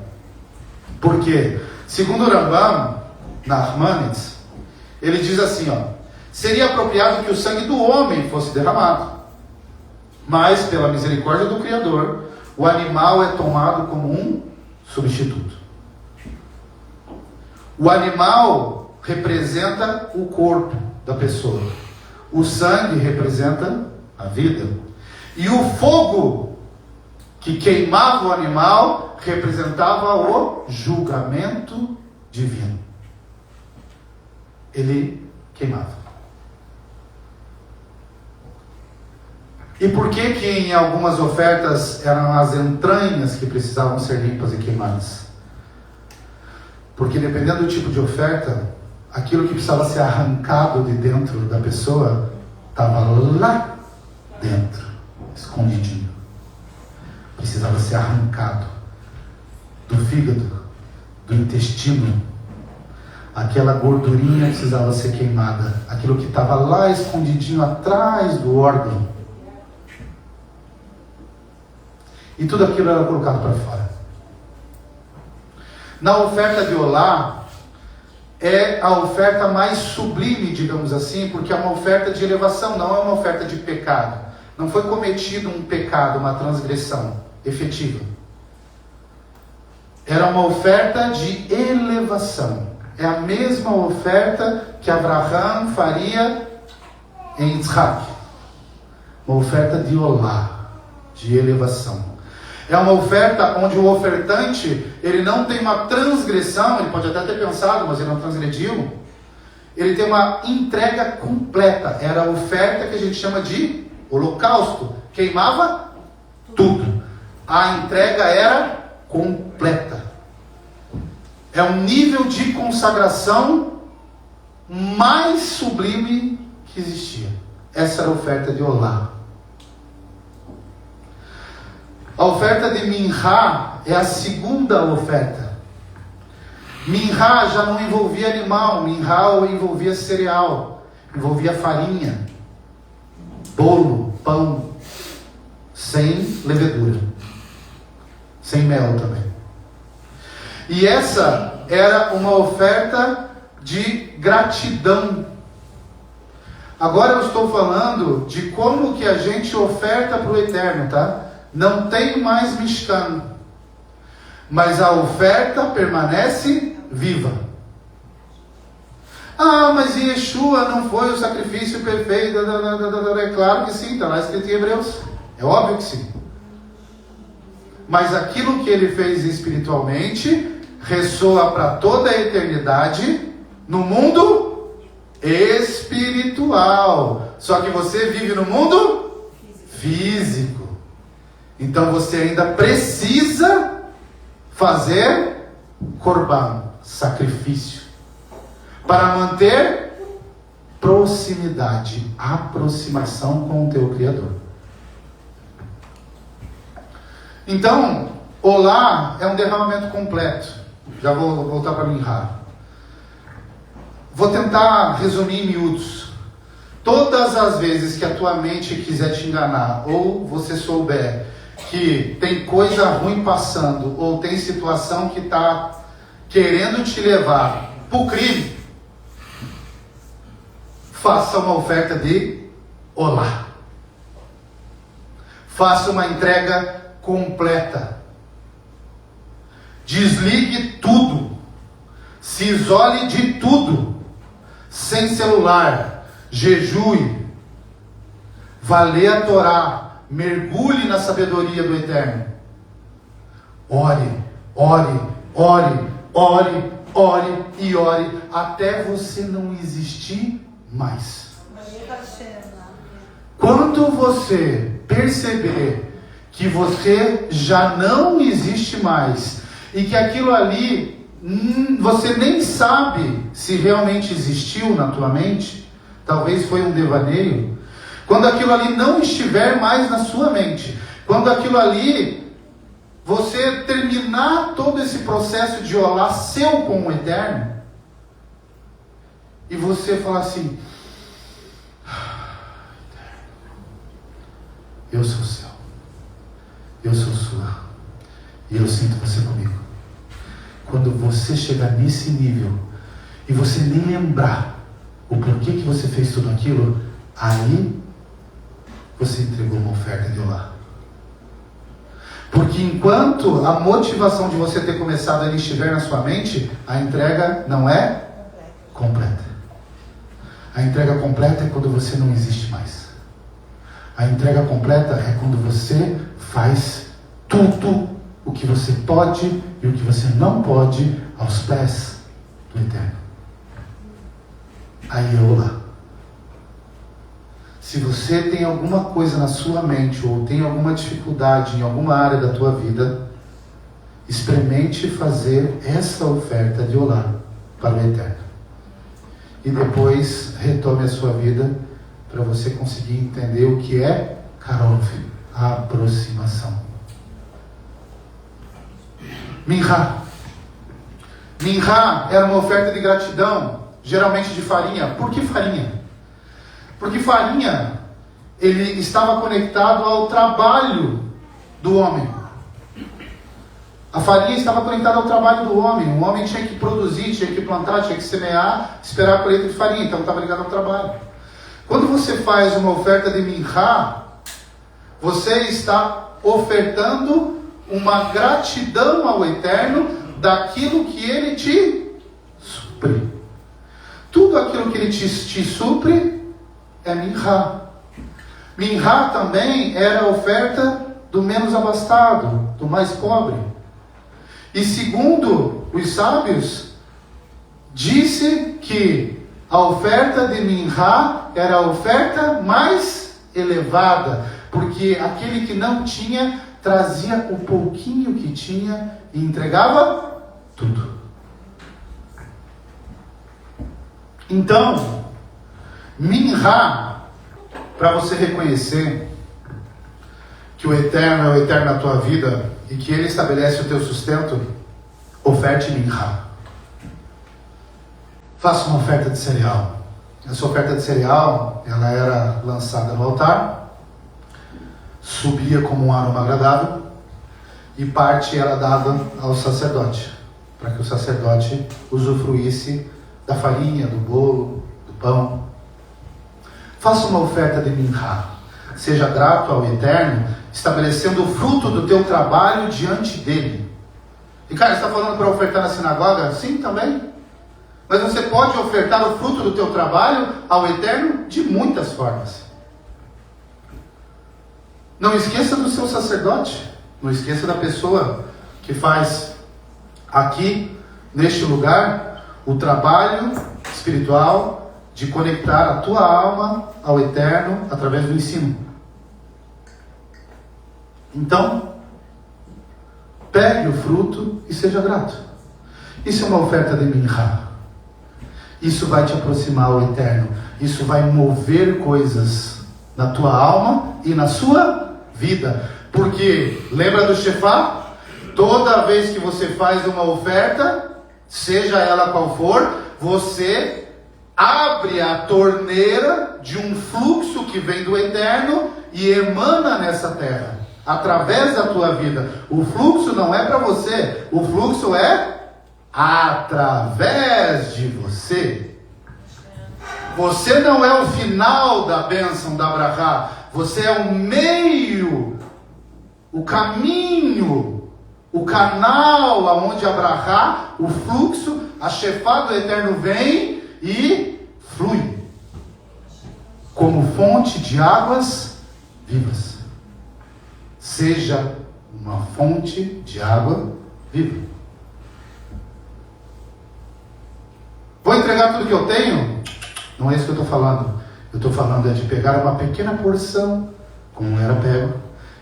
Por quê? Segundo o Rambam, na Armanitz, ele diz assim, seria apropriado que o sangue do homem fosse derramado, mas pela misericórdia do Criador, o animal é tomado como um substituto. O animal representa o corpo da pessoa. O sangue representa a vida. E o fogo que queimava o animal representava o julgamento divino. Ele queimava. E por que em algumas ofertas eram as entranhas que precisavam ser limpas e queimadas? Porque dependendo do tipo de oferta, aquilo que precisava ser arrancado de dentro da pessoa estava lá dentro, escondidinho. Precisava ser arrancado do fígado, do intestino. Aquela gordurinha precisava ser queimada. Aquilo que estava lá escondidinho atrás do órgão. E tudo aquilo era colocado para fora. Na oferta de Olá, é a oferta mais sublime, digamos assim, porque é uma oferta de elevação, não é uma oferta de pecado. Não foi cometido um pecado, uma transgressão efetiva. Era uma oferta de elevação. É a mesma oferta que Abraham faria em Isaac. Uma oferta de Olá, de elevação. É uma oferta onde o ofertante, ele não tem uma transgressão, ele pode até ter pensado, mas ele não transgrediu. Ele tem uma entrega completa. Era a oferta que a gente chama de holocausto. Queimava tudo. A entrega era completa. É um nível de consagração mais sublime que existia. Essa era a oferta de Olá. A oferta de Minhá é a segunda oferta. Minhá já não envolvia animal, Minhá envolvia cereal, envolvia farinha, bolo, pão, sem levedura, sem mel também. E essa era uma oferta de gratidão. Agora eu estou falando de como que a gente oferta para o Eterno, tá? Não tem mais mishkan, mas a oferta permanece viva. Ah, mas Yeshua não foi o sacrifício perfeito? É claro que sim, está lá escrito em Hebreus. É óbvio que sim. Mas aquilo que ele fez espiritualmente ressoa para toda a eternidade no mundo espiritual. Só que você vive no mundo físico. Então você ainda precisa fazer korban, sacrifício, para manter proximidade, aproximação com o teu Criador. Então, Olá é um derramamento completo. Já vou voltar para Minhá. Vou tentar resumir em miúdos. Todas as vezes que a tua mente quiser te enganar, ou você souber que tem coisa ruim passando, ou tem situação que está querendo te levar para o crime, faça uma oferta de Olá. Faça uma entrega completa. Desligue tudo. Se isole de tudo. Sem celular. Jejue. Vá ler a Torá. Mergulhe na sabedoria do Eterno. Ore, ore, ore, ore, ore e ore até você não existir mais. Quando você perceber que você já não existe mais e que aquilo ali você nem sabe se realmente existiu na tua mente, talvez foi um devaneio. Quando aquilo ali não estiver mais na sua mente, quando aquilo ali, você terminar todo esse processo de olá seu com o Eterno, e você falar assim: eu sou seu, eu sou sua, e eu sinto você comigo. Quando você chegar nesse nível, e você nem lembrar o porquê que você fez tudo aquilo, aí você entregou uma oferta de olá. Porque enquanto a motivação de você ter começado ali estiver na sua mente, a entrega não é completa. A entrega completa é quando você não existe mais. A entrega completa é quando você faz tudo o que você pode e o que você não pode aos pés do Eterno. Aí é olá. Se você tem alguma coisa na sua mente ou tem alguma dificuldade em alguma área da tua vida, experimente fazer essa oferta de olá para o Eterno. E depois retome a sua vida para você conseguir entender o que é Karov, a aproximação. Minhá. Minhá era uma oferta de gratidão, geralmente de farinha. Por que farinha? Porque farinha, ele estava conectado ao trabalho do homem. A farinha estava conectada ao trabalho do homem. O homem tinha que produzir, tinha que plantar, tinha que semear, esperar a colheita de farinha. Então estava ligado ao trabalho. Quando você faz uma oferta de Minhá, você está ofertando uma gratidão ao Eterno daquilo que Ele te supre. Tudo aquilo que Ele te supre é Minhá. Minhá também era a oferta do menos abastado, do mais pobre. E segundo os sábios, disse que a oferta de Minhá era a oferta mais elevada, porque aquele que não tinha trazia o pouquinho que tinha e entregava tudo. Então, Minha, para você reconhecer que o Eterno é o Eterno na tua vida e que Ele estabelece o teu sustento, oferte Minha. Faça uma oferta de cereal. Essa oferta de cereal, ela era lançada no altar, subia como um aroma agradável, e parte era dada ao sacerdote, para que o sacerdote usufruísse da farinha, do bolo, do pão. Faça uma oferta de Minha. Seja grato ao Eterno, estabelecendo o fruto do teu trabalho diante dele. E cara, você está falando para ofertar na sinagoga? Sim, também. Mas você pode ofertar o fruto do teu trabalho ao Eterno de muitas formas. Não esqueça do seu sacerdote. Não esqueça da pessoa que faz aqui, neste lugar, o trabalho espiritual de conectar a tua alma ao Eterno através do ensino. Então, pegue o fruto e seja grato. Isso é uma oferta de Minha. Isso vai te aproximar ao Eterno. Isso vai mover coisas na tua alma e na sua vida. Porque, lembra do Shefá? Toda vez que você faz uma oferta, seja ela qual for, você abre a torneira de um fluxo que vem do Eterno e emana nessa terra, através da tua vida. O fluxo não é para você, o fluxo é através de você. Você não é o final da bênção da Brahá, você é o meio, o caminho, o canal aonde a Brahá, o fluxo, a Shefá do Eterno vem e flui como fonte de águas vivas. Seja uma fonte de água viva. Vou entregar tudo que eu tenho? Não é isso que eu estou falando. Eu estou falando é de pegar uma pequena porção, como era pego,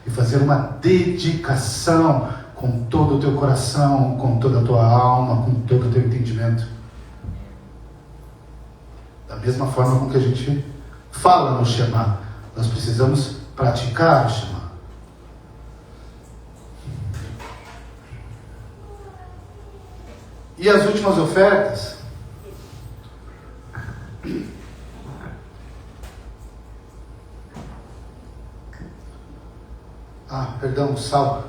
e fazer uma dedicação com todo o teu coração, com toda a tua alma, com todo o teu entendimento. Da mesma forma com que a gente fala no Shema, nós precisamos praticar o Shema. E as últimas ofertas? Perdão, sal.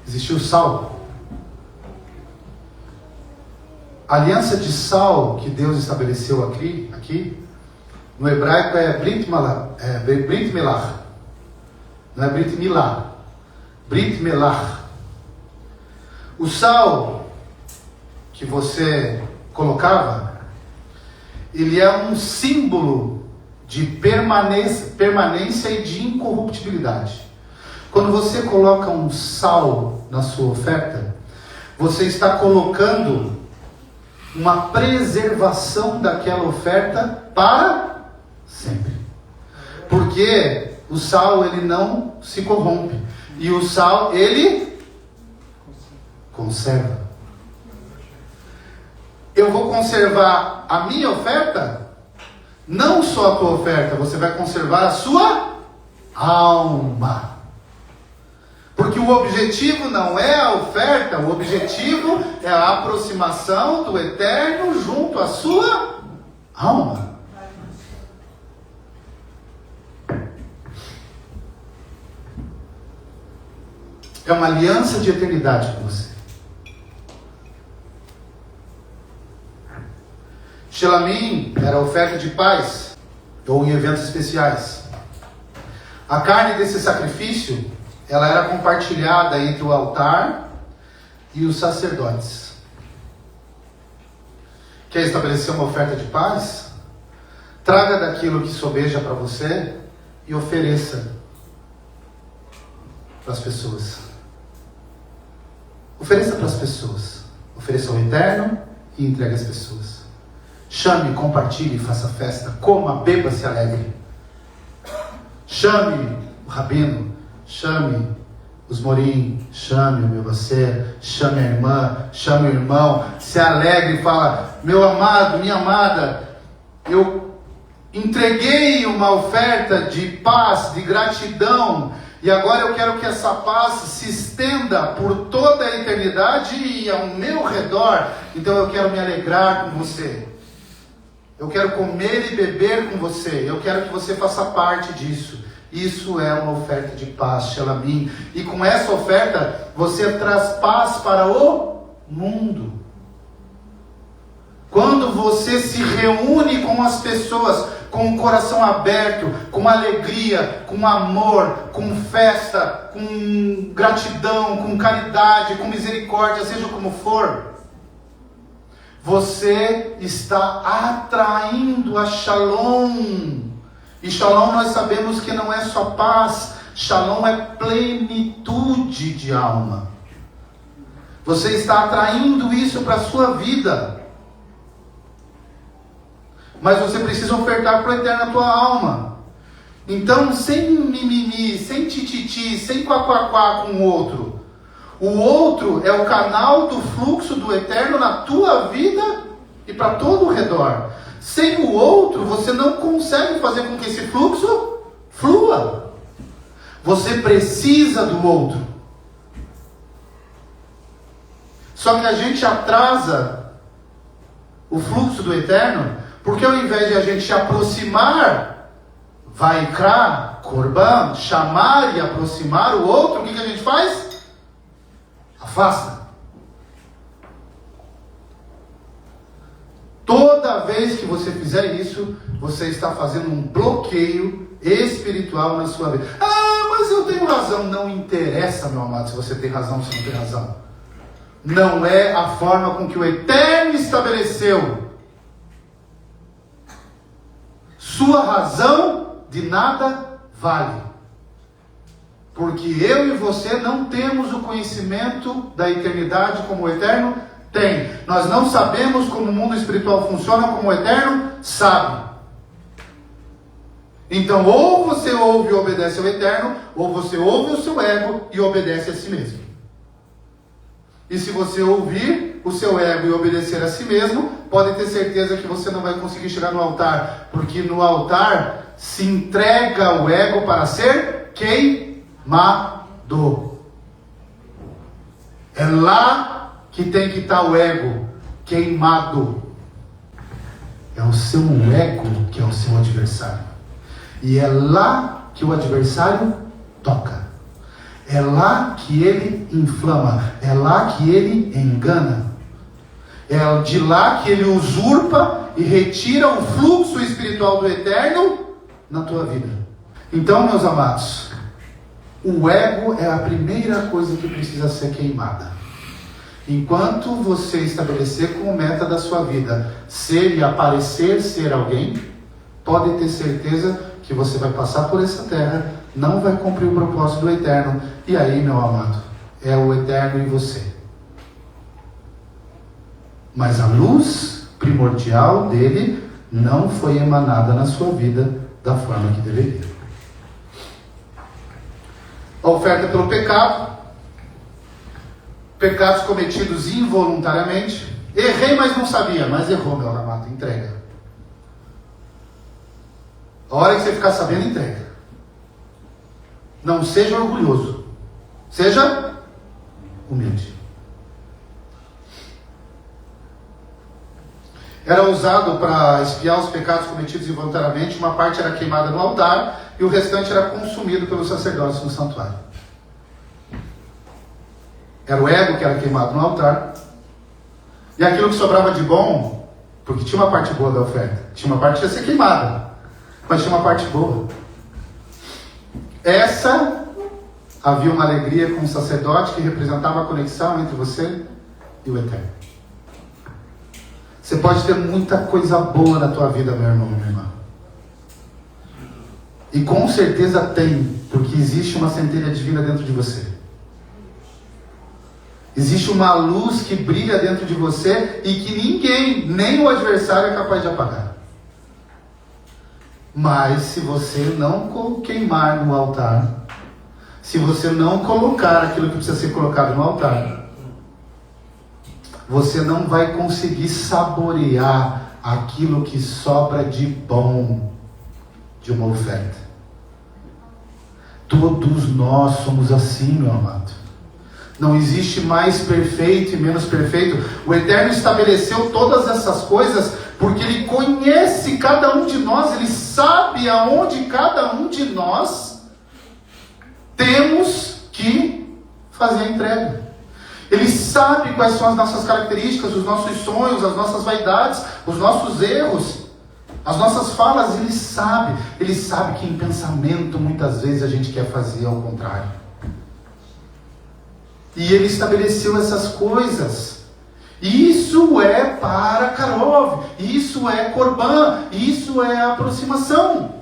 Existiu sal. A aliança de sal que Deus estabeleceu aqui no hebraico é Brit Melach. Não é Brit Milá. Brit Melach. O sal que você colocava, ele é um símbolo de permanência e de incorruptibilidade. Quando você coloca um sal na sua oferta, você está colocando uma preservação daquela oferta para sempre. Porque o sal, ele não se corrompe. E o sal, ele conserva. Eu vou conservar a minha oferta? Não só a tua oferta, você vai conservar a sua alma. Porque o objetivo não é a oferta, o objetivo é a aproximação do Eterno junto à sua alma. É uma aliança de eternidade com você. Shelamim era oferta de paz, ou em eventos especiais. A carne desse sacrifício, ela era compartilhada entre o altar e os sacerdotes. Quer estabelecer uma oferta de paz? Traga daquilo que sobeja para você e ofereça para as pessoas. Ofereça para as pessoas. Ofereça ao Eterno e entregue às pessoas. Chame, compartilhe, faça festa, coma, beba, se alegre. Chame o rabino, chame Os Morim, chame o meu você, chame a irmã, chame o irmão, se alegre e fala: meu amado, minha amada, eu entreguei uma oferta de paz, de gratidão, e agora eu quero que essa paz se estenda por toda a eternidade e ao meu redor. Então eu quero me alegrar com você. Eu quero comer e beber com você. Eu quero que você faça parte disso. Isso é uma oferta de paz, Shelamim. E com essa oferta, você traz paz para o mundo. Quando você se reúne com as pessoas, com o coração aberto, com alegria, com amor, com festa, com gratidão, com caridade, com misericórdia, seja como for, você está atraindo a Shalom. E Shalom nós sabemos que não é só paz, Shalom é plenitude de alma. Você está atraindo isso para a sua vida. Mas você precisa ofertar para o Eterno a tua alma. Então, sem mimimi, sem tititi, sem quaquaquá com o outro. O outro é o canal do fluxo do Eterno na tua vida e para todo o redor. Sem o outro, você não consegue fazer com que esse fluxo flua. Você precisa do outro. Só que a gente atrasa o fluxo do Eterno, porque ao invés de a gente aproximar, vaikra, korban, chamar e aproximar o outro, o que a gente faz? Afasta. Toda vez que você fizer isso, você está fazendo um bloqueio espiritual na sua vida. Ah, mas eu tenho razão. Não interessa, meu amado, se você tem razão ou se não tem razão. Não é a forma com que o Eterno estabeleceu. Sua razão de nada vale. Porque eu e você não temos o conhecimento da eternidade como o Eterno tem. Nós não sabemos como o mundo espiritual funciona como o Eterno sabe. Então, ou você ouve e obedece ao Eterno, ou você ouve o seu ego e obedece a si mesmo. E se você ouvir o seu ego e obedecer a si mesmo, pode ter certeza que você não vai conseguir chegar no altar, porque no altar se entrega o ego para ser queimado. É lá que tem que estar o ego queimado. É o seu ego que é o seu adversário. E é lá que o adversário toca. É lá que ele inflama. É lá que ele engana. É de lá que ele usurpa e retira o fluxo espiritual do Eterno na tua vida. Então, meus amados, o ego é a primeira coisa que precisa ser queimada. Enquanto você estabelecer como meta da sua vida ser e aparecer ser alguém, pode ter certeza que você vai passar por essa terra, não vai cumprir o propósito do Eterno. E aí, meu amado, é o Eterno em você. Mas a luz primordial dele não foi emanada na sua vida da forma que deveria. A oferta pelo pecado. Pecados cometidos involuntariamente. Errei, mas não sabia. Mas errou, meu amado. Entrega. A hora que você ficar sabendo, entrega. Não seja orgulhoso. Seja humilde. Era usado para espiar os pecados cometidos involuntariamente. Uma parte era queimada no altar e o restante era consumido pelos sacerdotes no santuário. Era o ego que era queimado no altar. E aquilo que sobrava de bom, porque tinha uma parte boa da oferta. Tinha uma parte que ia ser queimada, mas tinha uma parte boa. Essa, havia uma alegria com o sacerdote que representava a conexão entre você e o Eterno. Você pode ter muita coisa boa na tua vida, meu irmão, minha irmã. E com certeza tem, porque existe uma centelha divina dentro de você. Existe uma luz que brilha dentro de você e que ninguém, nem o adversário, é capaz de apagar. Mas se você não queimar no altar, se você não colocar aquilo que precisa ser colocado no altar, você não vai conseguir saborear aquilo que sobra de bom de uma oferta. Todos nós somos assim, meu amado. Não existe mais perfeito e menos perfeito. O Eterno estabeleceu todas essas coisas porque Ele conhece cada um de nós. Ele sabe aonde cada um de nós temos que fazer a entrega. Ele sabe quais são as nossas características, os nossos sonhos, as nossas vaidades, os nossos erros, as nossas falas. Ele sabe que em pensamento muitas vezes a gente quer fazer ao contrário. E Ele estabeleceu essas coisas. Isso é para Karov, isso é Corban, isso é aproximação.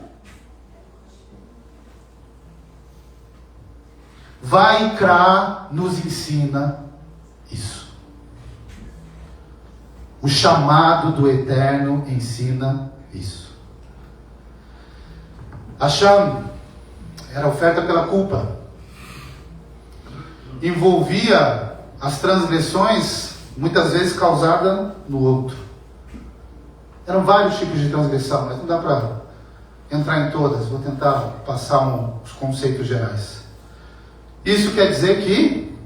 Vaikra nos ensina isso. O chamado do Eterno ensina isso. Hashem era oferta pela culpa. Envolvia as transgressões, muitas vezes causadas no outro. Eram vários tipos de transgressão, mas não dá para entrar em todas. Vou tentar passar os conceitos gerais. Isso quer dizer que,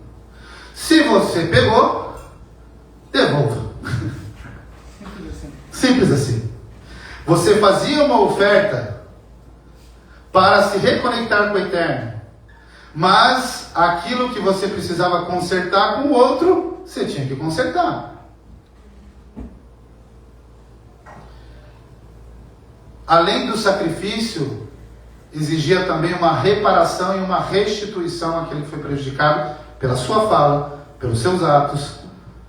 se você pegou, devolva. Simples assim. Você fazia uma oferta para se reconectar com o Eterno, mas aquilo que você precisava consertar com o outro, você tinha que consertar. Além do sacrifício, exigia também uma reparação e uma restituição àquele que foi prejudicado pela sua fala, pelos seus atos,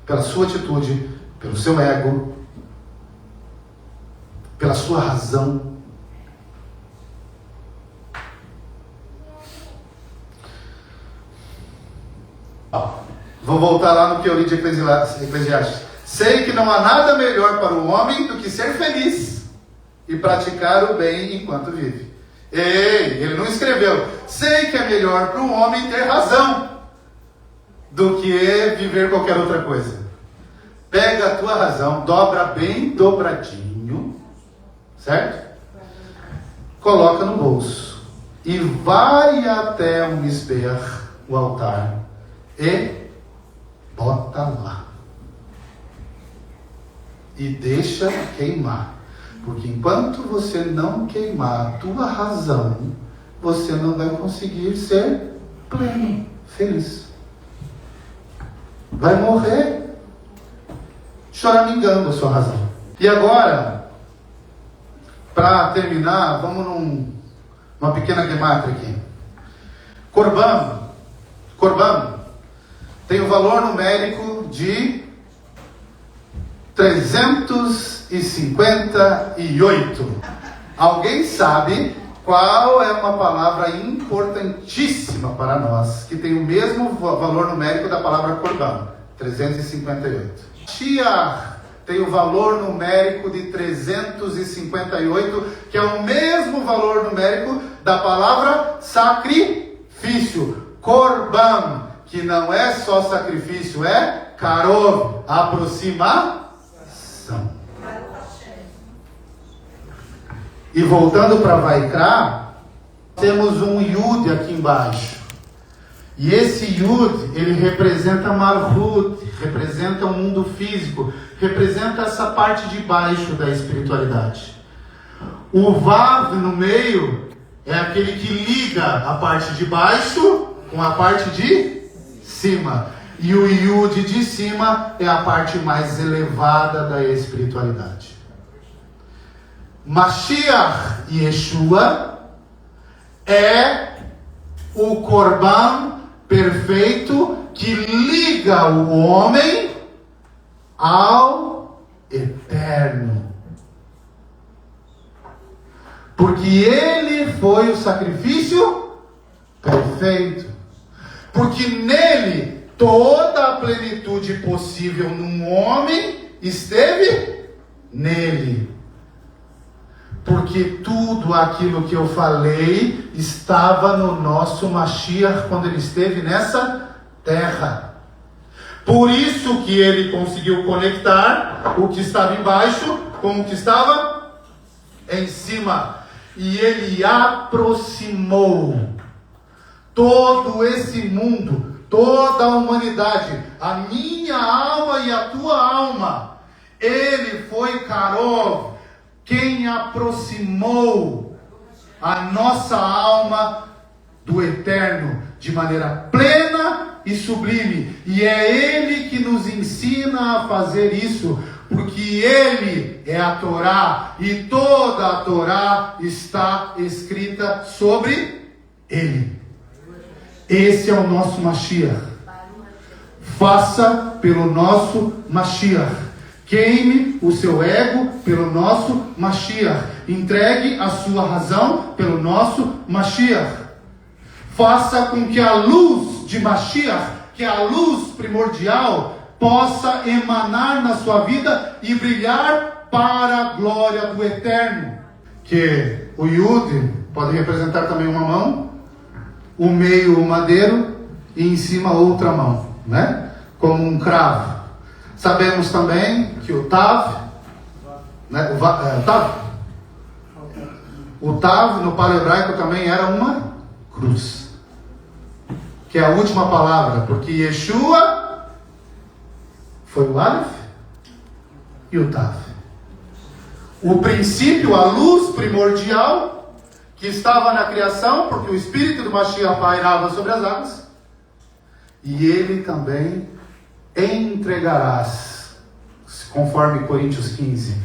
pela sua atitude, pelo seu ego, pela sua razão. Vou voltar lá no que eu li de Eclesiastes. Sei que não há nada melhor para o homem do que ser feliz e praticar o bem enquanto vive. Ei, ele não escreveu: sei que é melhor para o homem ter razão do que viver qualquer outra coisa. Pega a tua razão, dobra bem dobradinho, certo? Coloca no bolso e vai até o misber, o altar, e bota lá. E deixa queimar. Porque enquanto você não queimar a tua razão, você não vai conseguir ser pleno, feliz. Vai morrer choramingando a sua razão. E agora, para terminar, vamos numa pequena gematria aqui. Corban tem o valor numérico de 358. Alguém sabe qual é uma palavra importantíssima para nós, que tem o mesmo valor numérico da palavra Corban? 358. Shiar tem o valor numérico de 358, que é o mesmo valor numérico da palavra sacrifício. Corban, que não é só sacrifício, é Karov, aproximação. E voltando para Vaikra, temos um Yud aqui embaixo. E esse Yud, ele representa Malhut, representa o mundo físico, representa essa parte de baixo da espiritualidade. O Vav no meio é aquele que liga a parte de baixo com a parte de cima. E o Yud de cima é a parte mais elevada da espiritualidade. Mashiach Yeshua é o Corban perfeito que liga o homem ao Eterno. Porque ele foi o sacrifício perfeito. Porque nele toda a plenitude possível num homem esteve nele. Porque tudo aquilo que eu falei estava no nosso Mashiach quando ele esteve nessa terra. Por isso que ele conseguiu conectar o que estava embaixo com o que estava em cima. E ele aproximou todo esse mundo, toda a humanidade, a minha alma e a tua alma. Ele foi Karov, quem aproximou a nossa alma do eterno de maneira plena e sublime. E é ele que nos ensina a fazer isso, porque ele é a Torá e toda a Torá está escrita sobre ele. Esse é o nosso Mashiach. Faça pelo nosso Mashiach. Queime o seu ego pelo nosso Mashiach. Entregue a sua razão pelo nosso Mashiach. Faça com que a luz de Mashiach, que é a luz primordial, possa emanar na sua vida e brilhar para a glória do Eterno. Que o Yud pode representar também uma mão, o meio o madeiro e em cima outra mão, né? Como um cravo. Sabemos também que o Tav, né? O Tav no paleohebraico também era uma cruz, que é a última palavra, porque Yeshua foi o Aleph e o Tav. O princípio, a luz primordial que estava na criação, porque o Espírito do Mashiach pairava sobre as águas, e ele também entregarás, conforme Coríntios 15,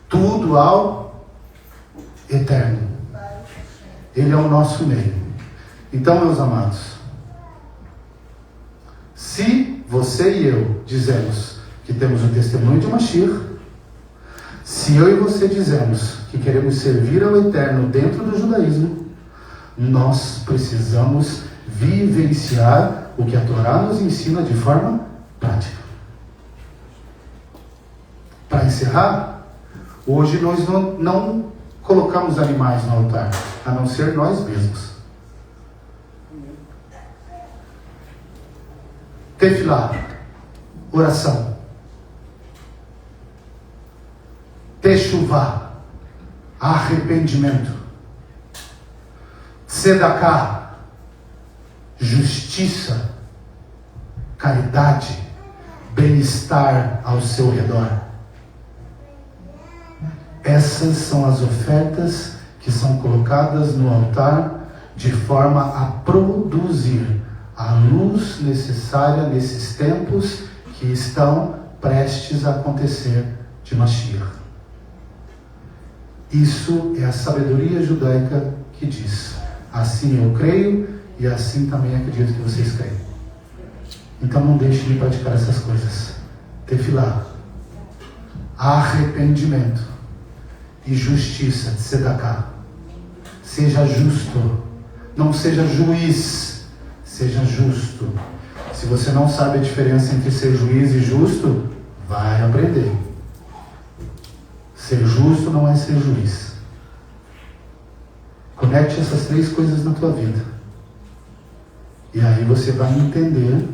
tudo ao Eterno. Ele é o nosso meio. Então, meus amados, se você e eu dizemos que temos o testemunho de Mashiach, se eu e você dizemos que queremos servir ao Eterno dentro do judaísmo, nós precisamos vivenciar o que a Torá nos ensina de forma prática. Para encerrar, hoje nós não colocamos animais no altar, a não ser nós mesmos. Tefilá, oração. Teshuvá, arrependimento. Tzedaká, justiça, caridade, bem-estar ao seu redor. Essas são as ofertas que são colocadas no altar de forma a produzir a luz necessária nesses tempos que estão prestes a acontecer de Mashiach. Isso é a sabedoria judaica que diz: assim eu creio e assim também acredito que vocês creem. Então não deixe de praticar essas coisas. Tefilá, arrependimento e justiça, tzedaká. Seja justo, não seja juiz, seja justo. Se você não sabe a diferença entre ser juiz e justo, vai aprender. Ser justo não é ser juiz. Conecte essas três coisas na tua vida. E aí você vai entender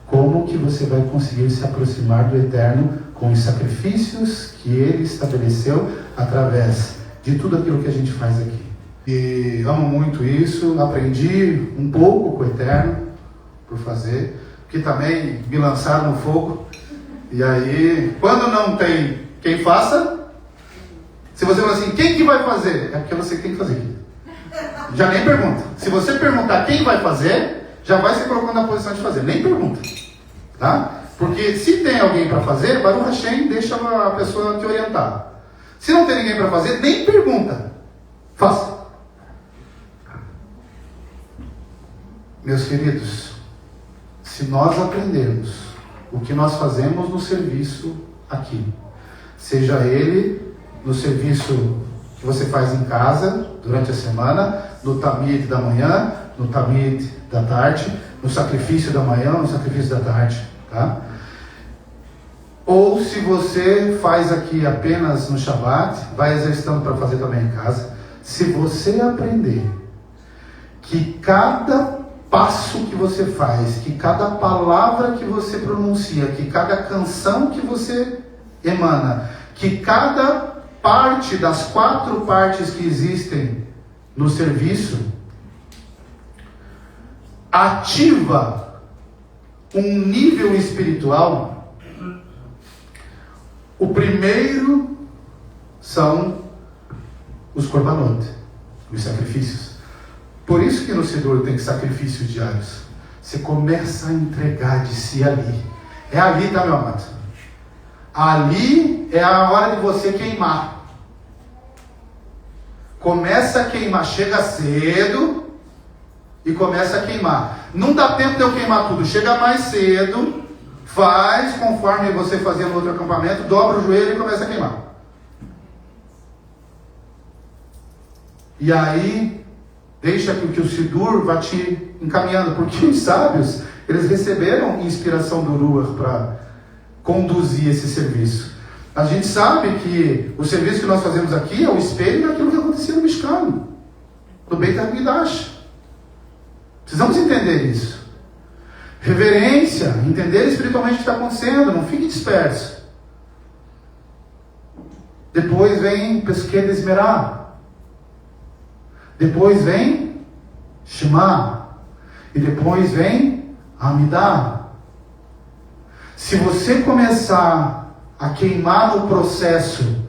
como que você vai conseguir se aproximar do Eterno com os sacrifícios que Ele estabeleceu através de tudo aquilo que a gente faz aqui. E amo muito isso, aprendi um pouco com o Eterno por fazer, que também me lançaram no fogo. E aí, quando não tem quem faça, se você fala assim, quem que vai fazer? É porque você tem que fazer. Já nem pergunta. Se você perguntar quem vai fazer, já vai se colocando na posição de fazer. Nem pergunta. Tá? Porque se tem alguém para fazer, Baruch Hashem deixa a pessoa te orientar. Se não tem ninguém para fazer, nem pergunta. Faça. Meus queridos, se nós aprendermos o que nós fazemos no serviço aqui, seja ele no serviço que você faz em casa durante a semana, no Tamid da manhã, no Tamid da tarde, no sacrifício da manhã, no sacrifício da tarde, tá? ou se você faz aqui apenas no Shabat, vai exercitando para fazer também em casa. Se você aprender que cada passo que você faz, que cada palavra que você pronuncia, que cada canção que você emana, que cada parte das 4 partes que existem no serviço ativa um nível espiritual, o primeiro são os korbanot, os sacrifícios. Por isso que no Siddur tem sacrifícios diários. Você começa a entregar de si ali. É ali, tá, meu amado? Ali é a hora de você queimar. Começa a queimar, chega cedo e começa a queimar. Não dá tempo de eu queimar tudo, chega mais cedo, faz conforme você fazia no outro acampamento, dobra o joelho e começa a queimar. E aí, deixa que o Siddur vá te encaminhando, porque os sábios, eles receberam inspiração do Ruach para conduzir esse serviço. A gente sabe que o serviço que nós fazemos aqui é o espelho daquilo que acontecia no Mishkan, no Beit HaMikdash. Precisamos entender isso. Reverência, entender espiritualmente o que está acontecendo, não fique disperso. Depois vem Pesquet Esmerá. Depois vem Shema. E depois vem Amidah. Se você começar a queimar no processo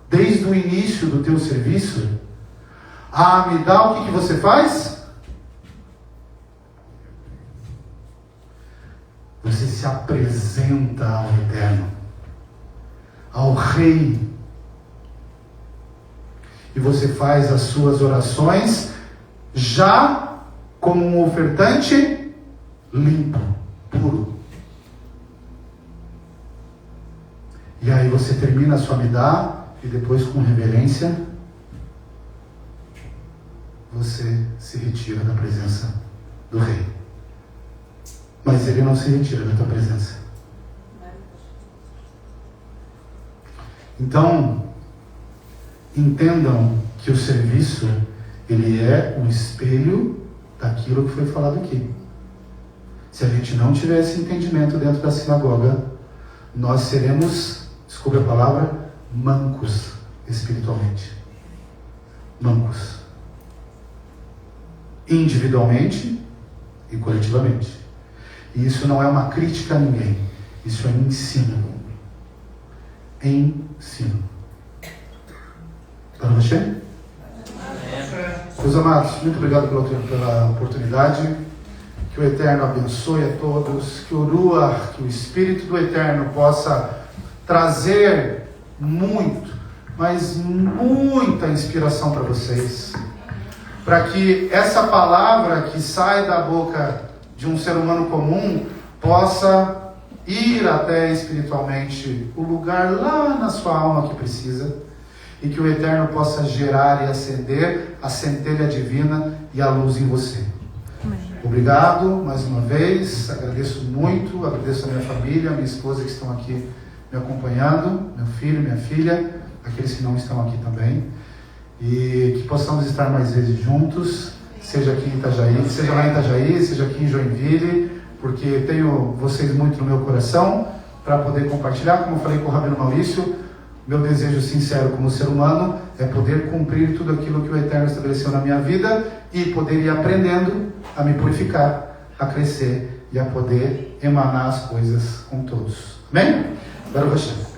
desde o início do teu serviço, a Amidah, o que você faz? Você se apresenta ao Eterno, ao Rei. E você faz as suas orações já como um ofertante limpo, puro. E aí você termina a sua Amidah e depois, com reverência, você se retira da presença do Rei. Mas ele não se retira da tua presença. Então, entendam que o serviço, ele é um espelho daquilo que foi falado aqui. Se a gente não tiver esse entendimento dentro da sinagoga, nós seremos, desculpe a palavra, mancos espiritualmente. Mancos. Individualmente e coletivamente. E isso não é uma crítica a ninguém. Isso é um ensino. Ensino. Para você? Meus amados, muito obrigado pela oportunidade. Que o Eterno abençoe a todos. Que o Ruach, que o Espírito do Eterno possa trazer muito, mas muita inspiração para vocês. Para que essa palavra que sai da boca de um ser humano comum possa ir até espiritualmente o lugar lá na sua alma que precisa, e que o Eterno possa gerar e acender a centelha divina e a luz em você. Obrigado mais uma vez, agradeço muito, agradeço a minha família, a minha esposa que estão aqui me acompanhando, meu filho, minha filha, aqueles que não estão aqui também, e que possamos estar mais vezes juntos, seja aqui em Itajaí, seja lá em Itajaí, seja aqui em Joinville, porque tenho vocês muito no meu coração para poder compartilhar. Como eu falei com o Rabino Maurício, meu desejo sincero como ser humano é poder cumprir tudo aquilo que o Eterno estabeleceu na minha vida e poder ir aprendendo a me purificar, a crescer e a poder emanar as coisas com todos. Amém? Baruch Hashem.